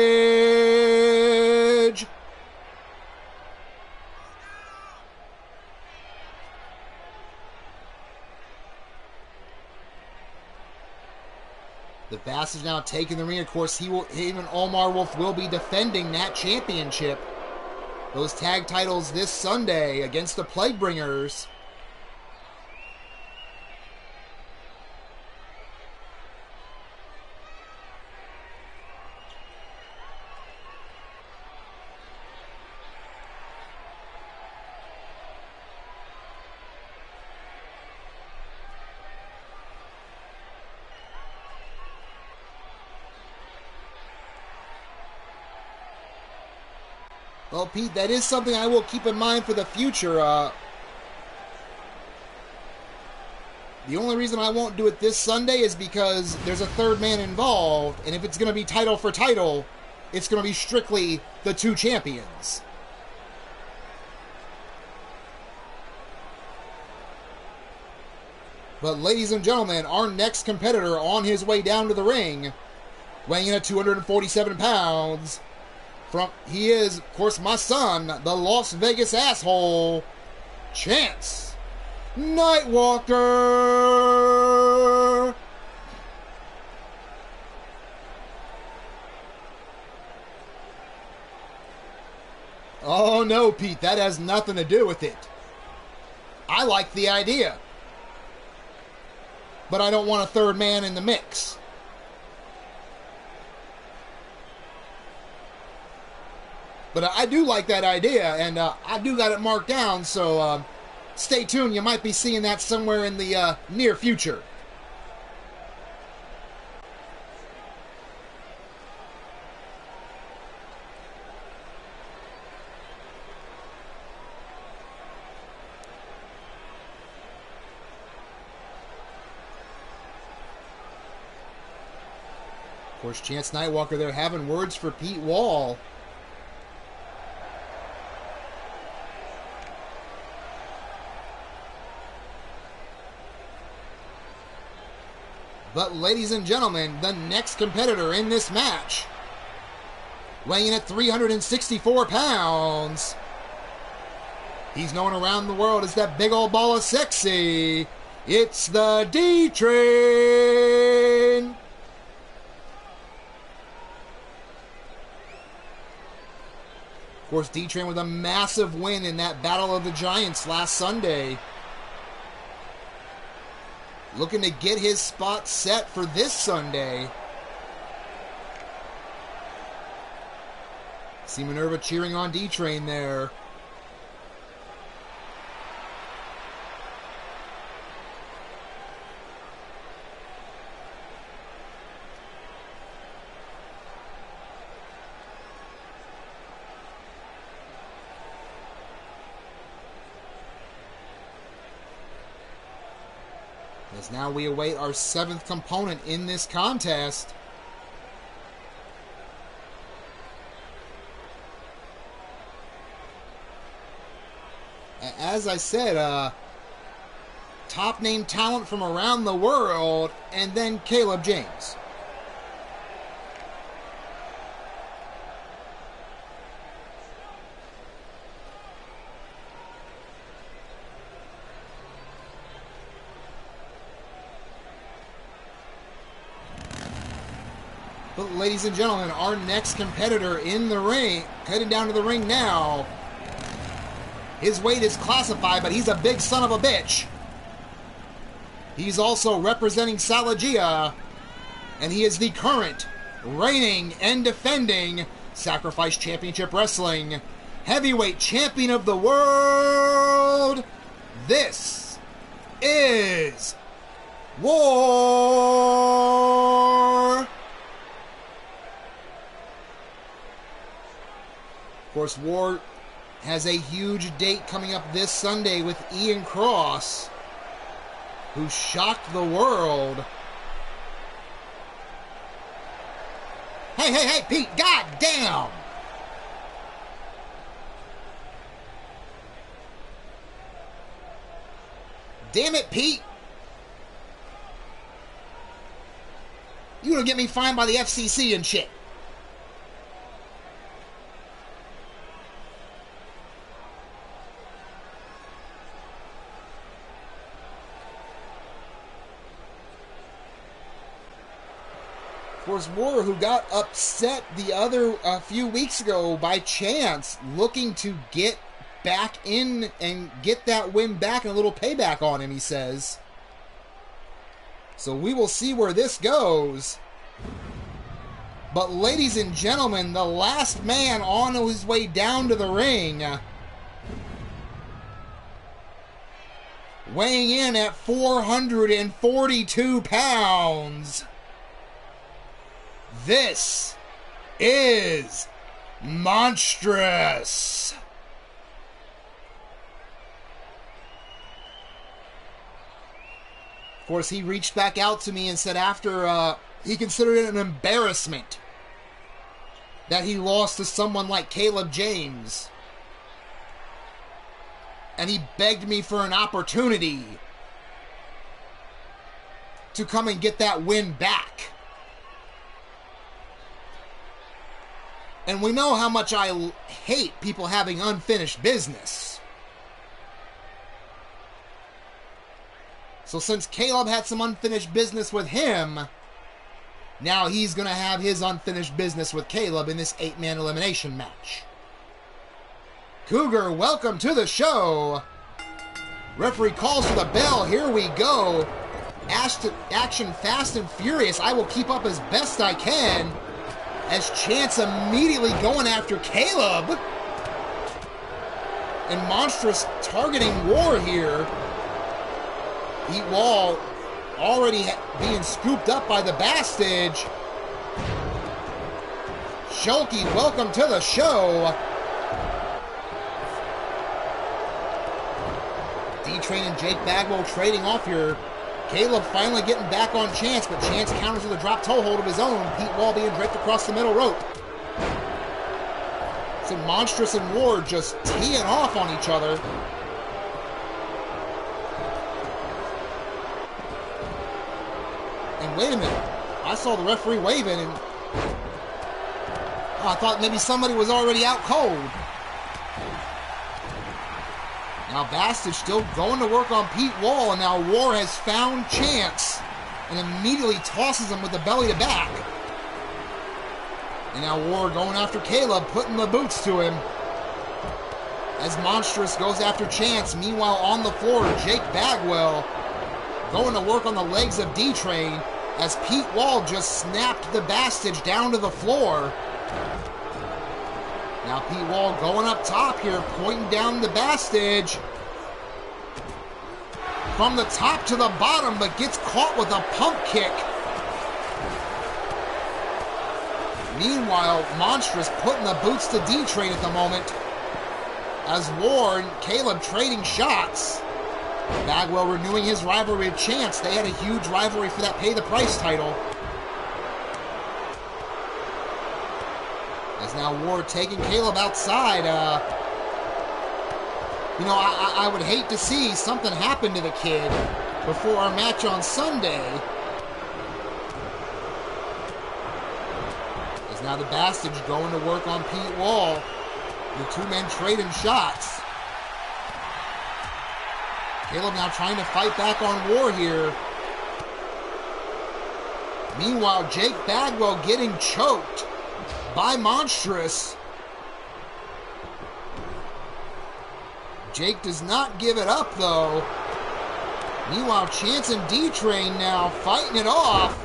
[SPEAKER 1] The Bastage now taking the ring. Of course, him and Omar Wolf will be defending that championship. Those tag titles this Sunday against the Plaguebringers. Well, Pete, that is something I will keep in mind for the future. The only reason I won't do it this Sunday is because there's a third man involved, and if it's going to be title for title, it's going to be strictly the two champions. But ladies and gentlemen, our next competitor on his way down to the ring, weighing in at 247 pounds, he is, of course, my son, the Las Vegas asshole, Chance Nightwalker. Oh no, Pete, that has nothing to do with it. I like the idea, but I don't want a third man in the mix. But I do like that idea, and I do got it marked down, so stay tuned. You might be seeing that somewhere in the near future. Of course, Chance Nightwalker there having words for Pete Wall. But ladies and gentlemen, the next competitor in this match, weighing in at 364 pounds, he's known around the world as that big old ball of sexy. It's the D-Train. Of course, D-Train with a massive win in that Battle of the Giants last Sunday. Looking to get his spot set for this Sunday. See Minerva cheering on D-Train there. As now we await our seventh component in this contest. As I said, top name talent from around the world, and then Caleb James. But ladies and gentlemen, our next competitor in the ring, headed down to the ring now. His weight is classified, but he's a big son of a bitch. He's also representing Salagia, and he is the current, reigning, and defending Sacrifice Championship Wrestling Heavyweight Champion of the World. This is War. Of course, War has a huge date coming up this Sunday with Ian Cross, who shocked the world. Hey, Pete, goddamn! Damn it, Pete! You gonna get me fined by the FCC and shit. Of course, War, who got upset a few weeks ago by Chance, looking to get back in and get that win back and a little payback on him, he says. So we will see where this goes. But ladies and gentlemen, the last man on his way down to the ring, weighing in at 442 pounds, this is Monstrous. Of course, he reached back out to me and said after he considered it an embarrassment that he lost to someone like Caleb James. And he begged me for an opportunity to come and get that win back. And we know how much I hate people having unfinished business. So since Caleb had some unfinished business with him, now he's going to have his unfinished business with Caleb in this 8-man elimination match. Cougar, welcome to the show. Referee calls for the bell. Here we go. Action fast and furious. I will keep up as best I can. As Chance immediately going after Caleb. And Monstrous targeting War here. Pete Wall already being scooped up by the Bastage. Shulky, welcome to the show. D-Train and Jake Bagwell trading off here. Caleb finally getting back on Chance, but Chance counters with a drop toe hold of his own. Pete Wall being draped across the middle rope. So Monstrous and Ward just teeing off on each other. And wait a minute. I saw the referee waving and I thought maybe somebody was already out cold. Now Bastage still going to work on Pete Wall, and now War has found Chance and immediately tosses him with the belly to back. And now War going after Caleb, putting the boots to him. As Monstrous goes after Chance, meanwhile on the floor, Jake Bagwell going to work on the legs of D-Train as Pete Wall just snapped the Bastage down to the floor. Now Pete Wall going up top here, pointing down the Bastage. From the top to the bottom, but gets caught with a pump kick. Meanwhile, Monstrous putting the boots to D-Train at the moment. As War and Caleb trading shots. Bagwell renewing his rivalry with Chance. They had a huge rivalry for that Pay the Price title. As now Ward taking Caleb outside. I would hate to see something happen to the kid before our match on Sunday. As now the Bastage going to work on Pete Wall. The two men trading shots. Caleb now trying to fight back on War here. Meanwhile, Jake Bagwell getting choked by Monstrous. Jake does not give it up, though. Meanwhile, Chance and D-Train now fighting it off.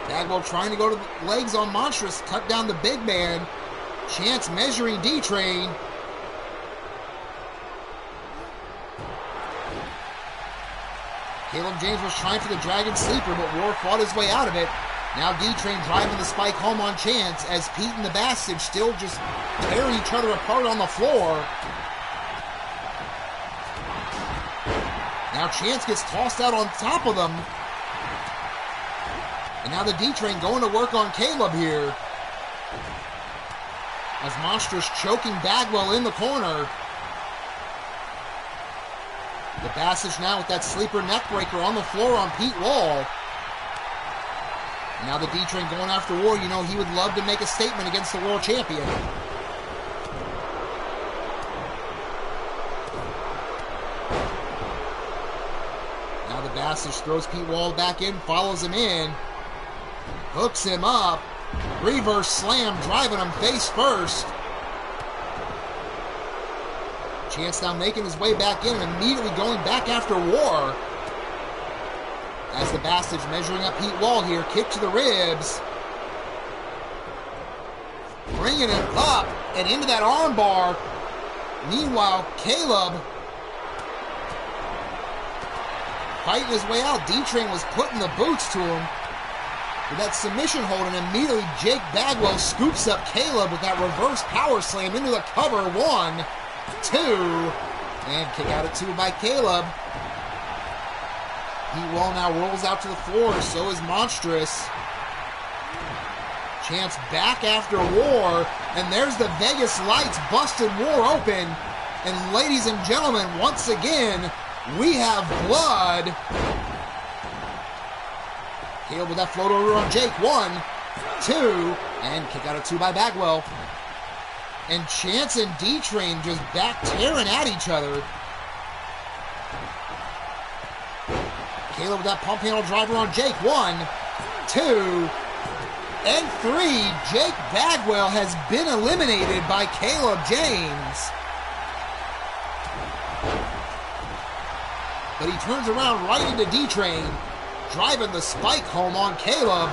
[SPEAKER 1] Bagwell trying to go to the legs on Monstrous, cut down the big man. Chance measuring D-Train. Caleb James was trying for the Dragon Sleeper, but War fought his way out of it. Now D-Train driving the spike home on Chance as Pete and the Bastage still just tearing each other apart on the floor. Now Chance gets tossed out on top of them. And now the D-Train going to work on Caleb here. As Monstrous choking Bagwell in the corner. The Bastage now with that sleeper neckbreaker on the floor on Pete Wall. Now the D-Train going after War. You know, he would love to make a statement against the world champion. Now the Bastage throws Pete Wall back in, follows him in. Hooks him up. Reverse slam, driving him face first. Chance now making his way back in and immediately going back after War. As the Bastage measuring up Pete Wall here. Kick to the ribs. Bringing him up and into that armbar. Meanwhile, Caleb fighting his way out. D-Train was putting the boots to him. with that submission hold, and immediately Jake Bagwell scoops up Caleb with that reverse power slam into the cover. 1, 2, and kick out at 2 by Caleb. Pete Wall now rolls out to the floor, so is Monstrous. Chance back after War, and there's the Vegas Lights busted War open. And ladies and gentlemen, once again, we have blood. Caleb with that float over on Jake. 1, 2, and kick out at 2 by Bagwell. And Chance and D-Train just back tearing at each other. Caleb with that pump handle driver on Jake. 1, 2, and 3. Jake Bagwell has been eliminated by Caleb James. But he turns around right into D-Train, driving the spike home on Caleb.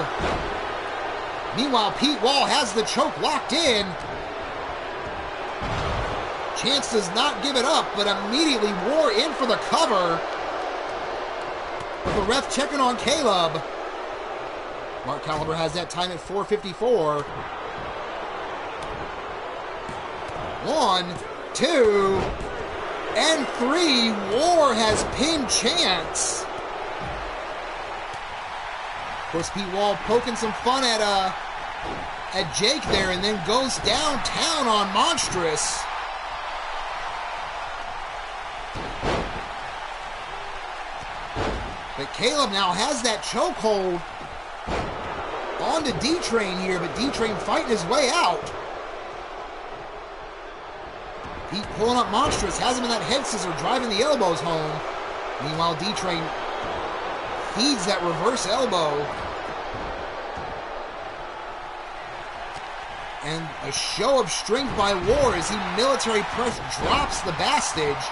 [SPEAKER 1] Meanwhile, Pete Wall has the choke locked in. Chance does not give it up, but immediately War in for the cover. With the ref checking on Caleb. Mark Caliber has that time at 4:54. 1, 2, and 3. War has pinned Chance. Of course, Pete Wall poking some fun at Jake there, and then goes downtown on Monstrous. But Caleb now has that chokehold onto D-Train here, but D-Train fighting his way out. Pete pulling up Monstrous, has him in that head scissor, driving the elbows home. Meanwhile, D-Train feeds that reverse elbow. And a show of strength by War as he military press drops the Bastage.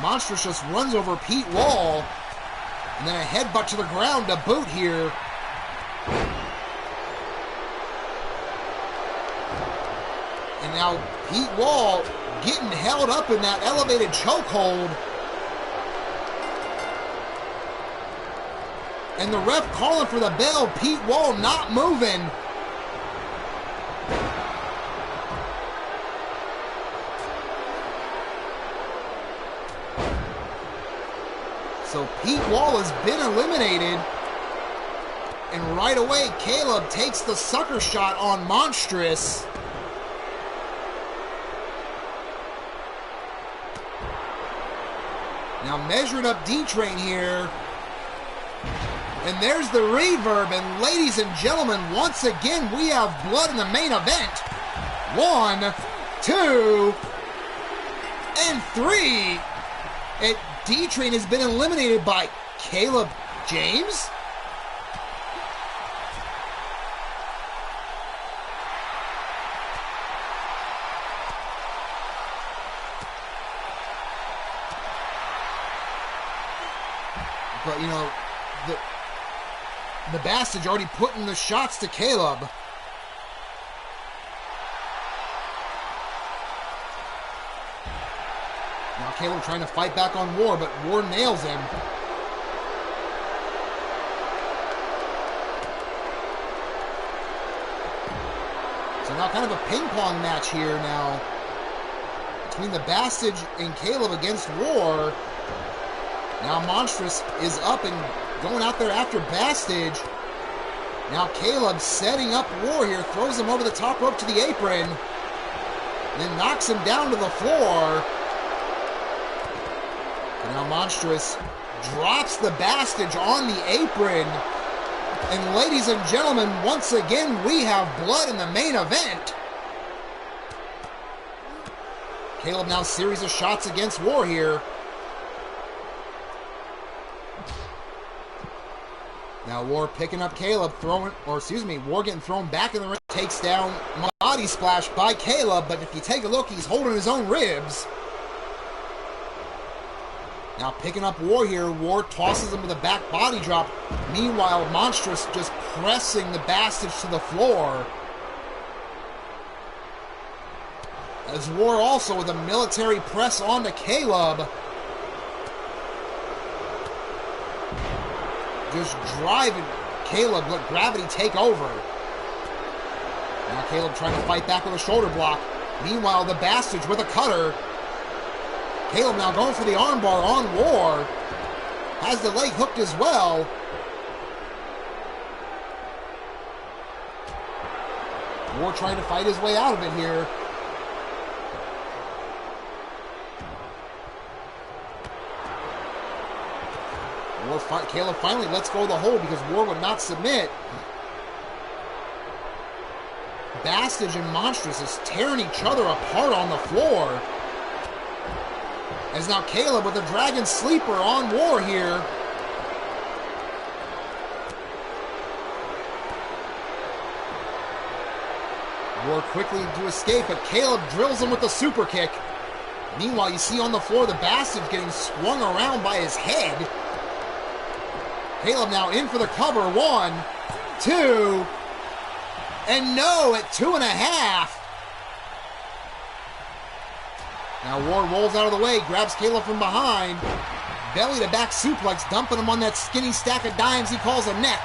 [SPEAKER 1] Monstrous just runs over Pete Wall. And then a headbutt to the ground to boot here. And now Pete Wall getting held up in that elevated chokehold. And the ref calling for the bell. Pete Wall not moving. So Pete Wall has been eliminated. And right away, Caleb takes the sucker shot on Monstrous. Now measured up D-Train here. And there's the reverb. And ladies and gentlemen, once again, we have blood in the main event. 1, 2, and 3. And D-Train has been eliminated by Caleb James. But, you know, the Bastage already putting the shots to Caleb. Now Caleb trying to fight back on War, but War nails him. So now kind of a ping pong match here now between the Bastage and Caleb against War. Now Monstrous is up and going out there after Bastage. Now Caleb setting up War here, throws him over the top rope to the apron, then knocks him down to the floor. And now Monstrous drops the Bastage on the apron. And ladies and gentlemen, once again, we have blood in the main event. Caleb now series of shots against War here. Now War picking up Caleb, War getting thrown back in the ring. Takes down body splash by Caleb, but if you take a look, he's holding his own ribs. Now picking up War here, War tosses him with a back body drop. Meanwhile, Monstrous just pressing the Bastage to the floor. As War also with a military press onto Caleb. Just driving Caleb let gravity take over. Now Caleb trying to fight back with a shoulder block. Meanwhile, the Bastards with a cutter. Caleb now going for the armbar on War. Has the leg hooked as well. War trying to fight his way out of it here. Caleb finally lets go of the hold because War would not submit. Bastage and Monstrous is tearing each other apart on the floor. As now Caleb with a Dragon Sleeper on War here. War quickly to escape, but Caleb drills him with the super kick. Meanwhile, you see on the floor the Bastage getting swung around by his head. Caleb now in for the cover. 1, 2, and no at 2.5. Now War rolls out of the way, grabs Caleb from behind. Belly to back suplex, dumping him on that skinny stack of dimes he calls a neck.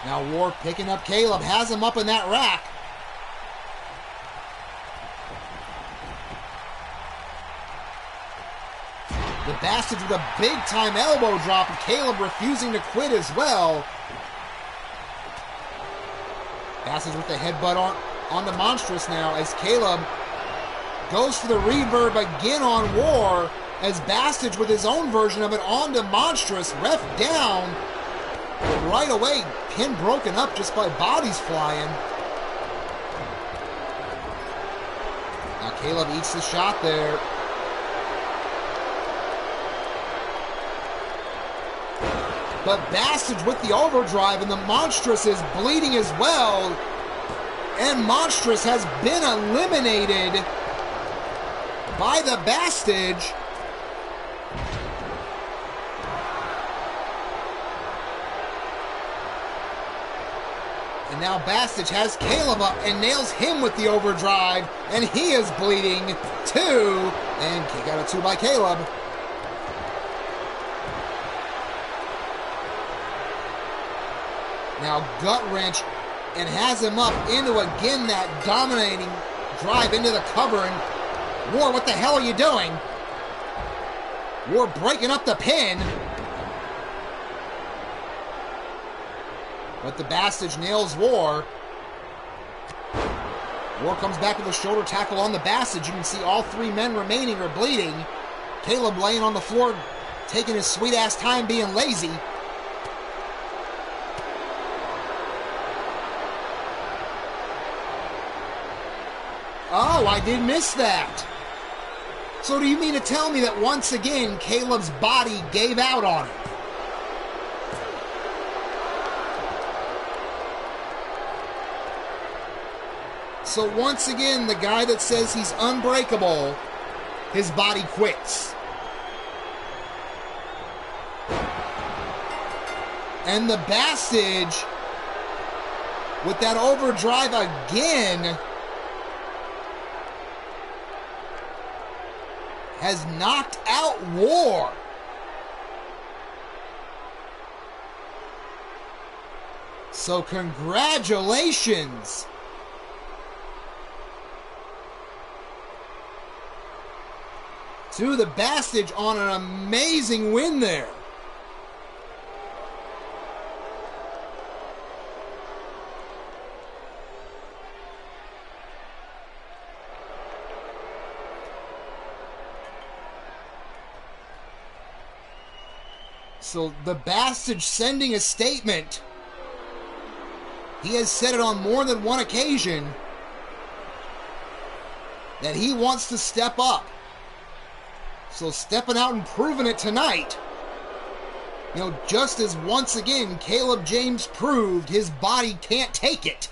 [SPEAKER 1] Now War picking up Caleb, has him up in that rack. The Bastards with a big-time elbow drop, and Caleb refusing to quit as well. Bastards with the headbutt on the Monstrous now as Caleb goes for the reverb again on War, as Bastards with his own version of it onto Monstrous, ref down. But right away, pin broken up just by bodies flying. Now Caleb eats the shot there. But Bastards with the overdrive, and the Monstrous is bleeding as well. And Monstrous has been eliminated by the Bastage. And now Bastage has Caleb up and nails him with the overdrive, and he is bleeding too. And kick out of 2 by Caleb. Now gut wrench and has him up into again that dominating drive into the cover. And War, what the hell are you doing? War breaking up the pin. But the Bastage nails War. War comes back with a shoulder tackle on the Bastage. You can see all 3 men remaining are bleeding. Caleb laying on the floor, taking his sweet ass time being lazy. Oh, I did miss that. So do you mean to tell me that once again Caleb's body gave out on him? So once again, the guy that says he's unbreakable, his body quits. And the Bastage, with that overdrive again, has knocked out War. So congratulations to the Bastage on an amazing win there. So the Bastage sending a statement. He has said it on more than one occasion that he wants to step up. So stepping out and proving it tonight. You know, just as once again Caleb James proved his body can't take it.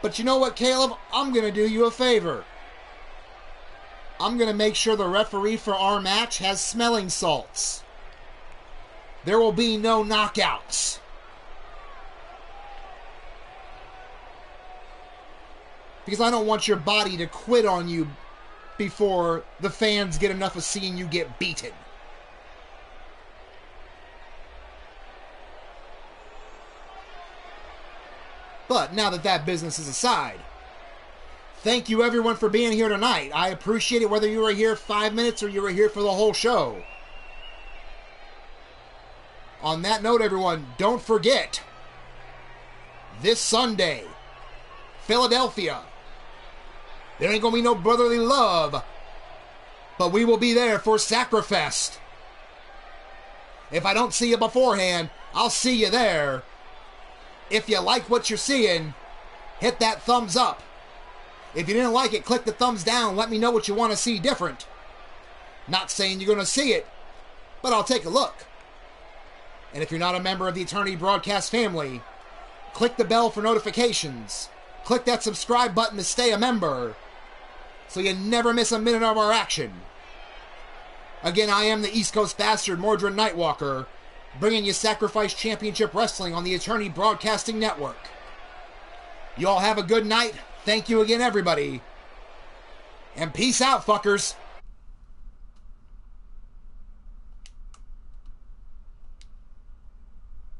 [SPEAKER 1] But you know what, Caleb? I'm going to do you a favor. I'm going to make sure the referee for our match has smelling salts. There will be no knockouts. Because I don't want your body to quit on you before the fans get enough of seeing you get beaten. But now that that business is aside, thank you everyone for being here tonight. I appreciate it whether you were here 5 minutes or you were here for the whole show. On that note, everyone, don't forget, this Sunday, Philadelphia, there ain't gonna be no brotherly love, but we will be there for Sacrifest. If I don't see you beforehand, I'll see you there. If you like what you're seeing, hit that thumbs up. If you didn't like it, click the thumbs down. Let me know what you want to see different. Not saying you're going to see it, but I'll take a look. And if you're not a member of the Eternity Broadcast family, click the bell for notifications. Click that subscribe button to stay a member, so you never miss a minute of our action. Again, I am the East Coast Bastard, Mordred Nightwalker, bringing you Sacrifice Championship Wrestling on the Eternity Broadcasting Network. You all have a good night. Thank you again, everybody. And peace out, fuckers.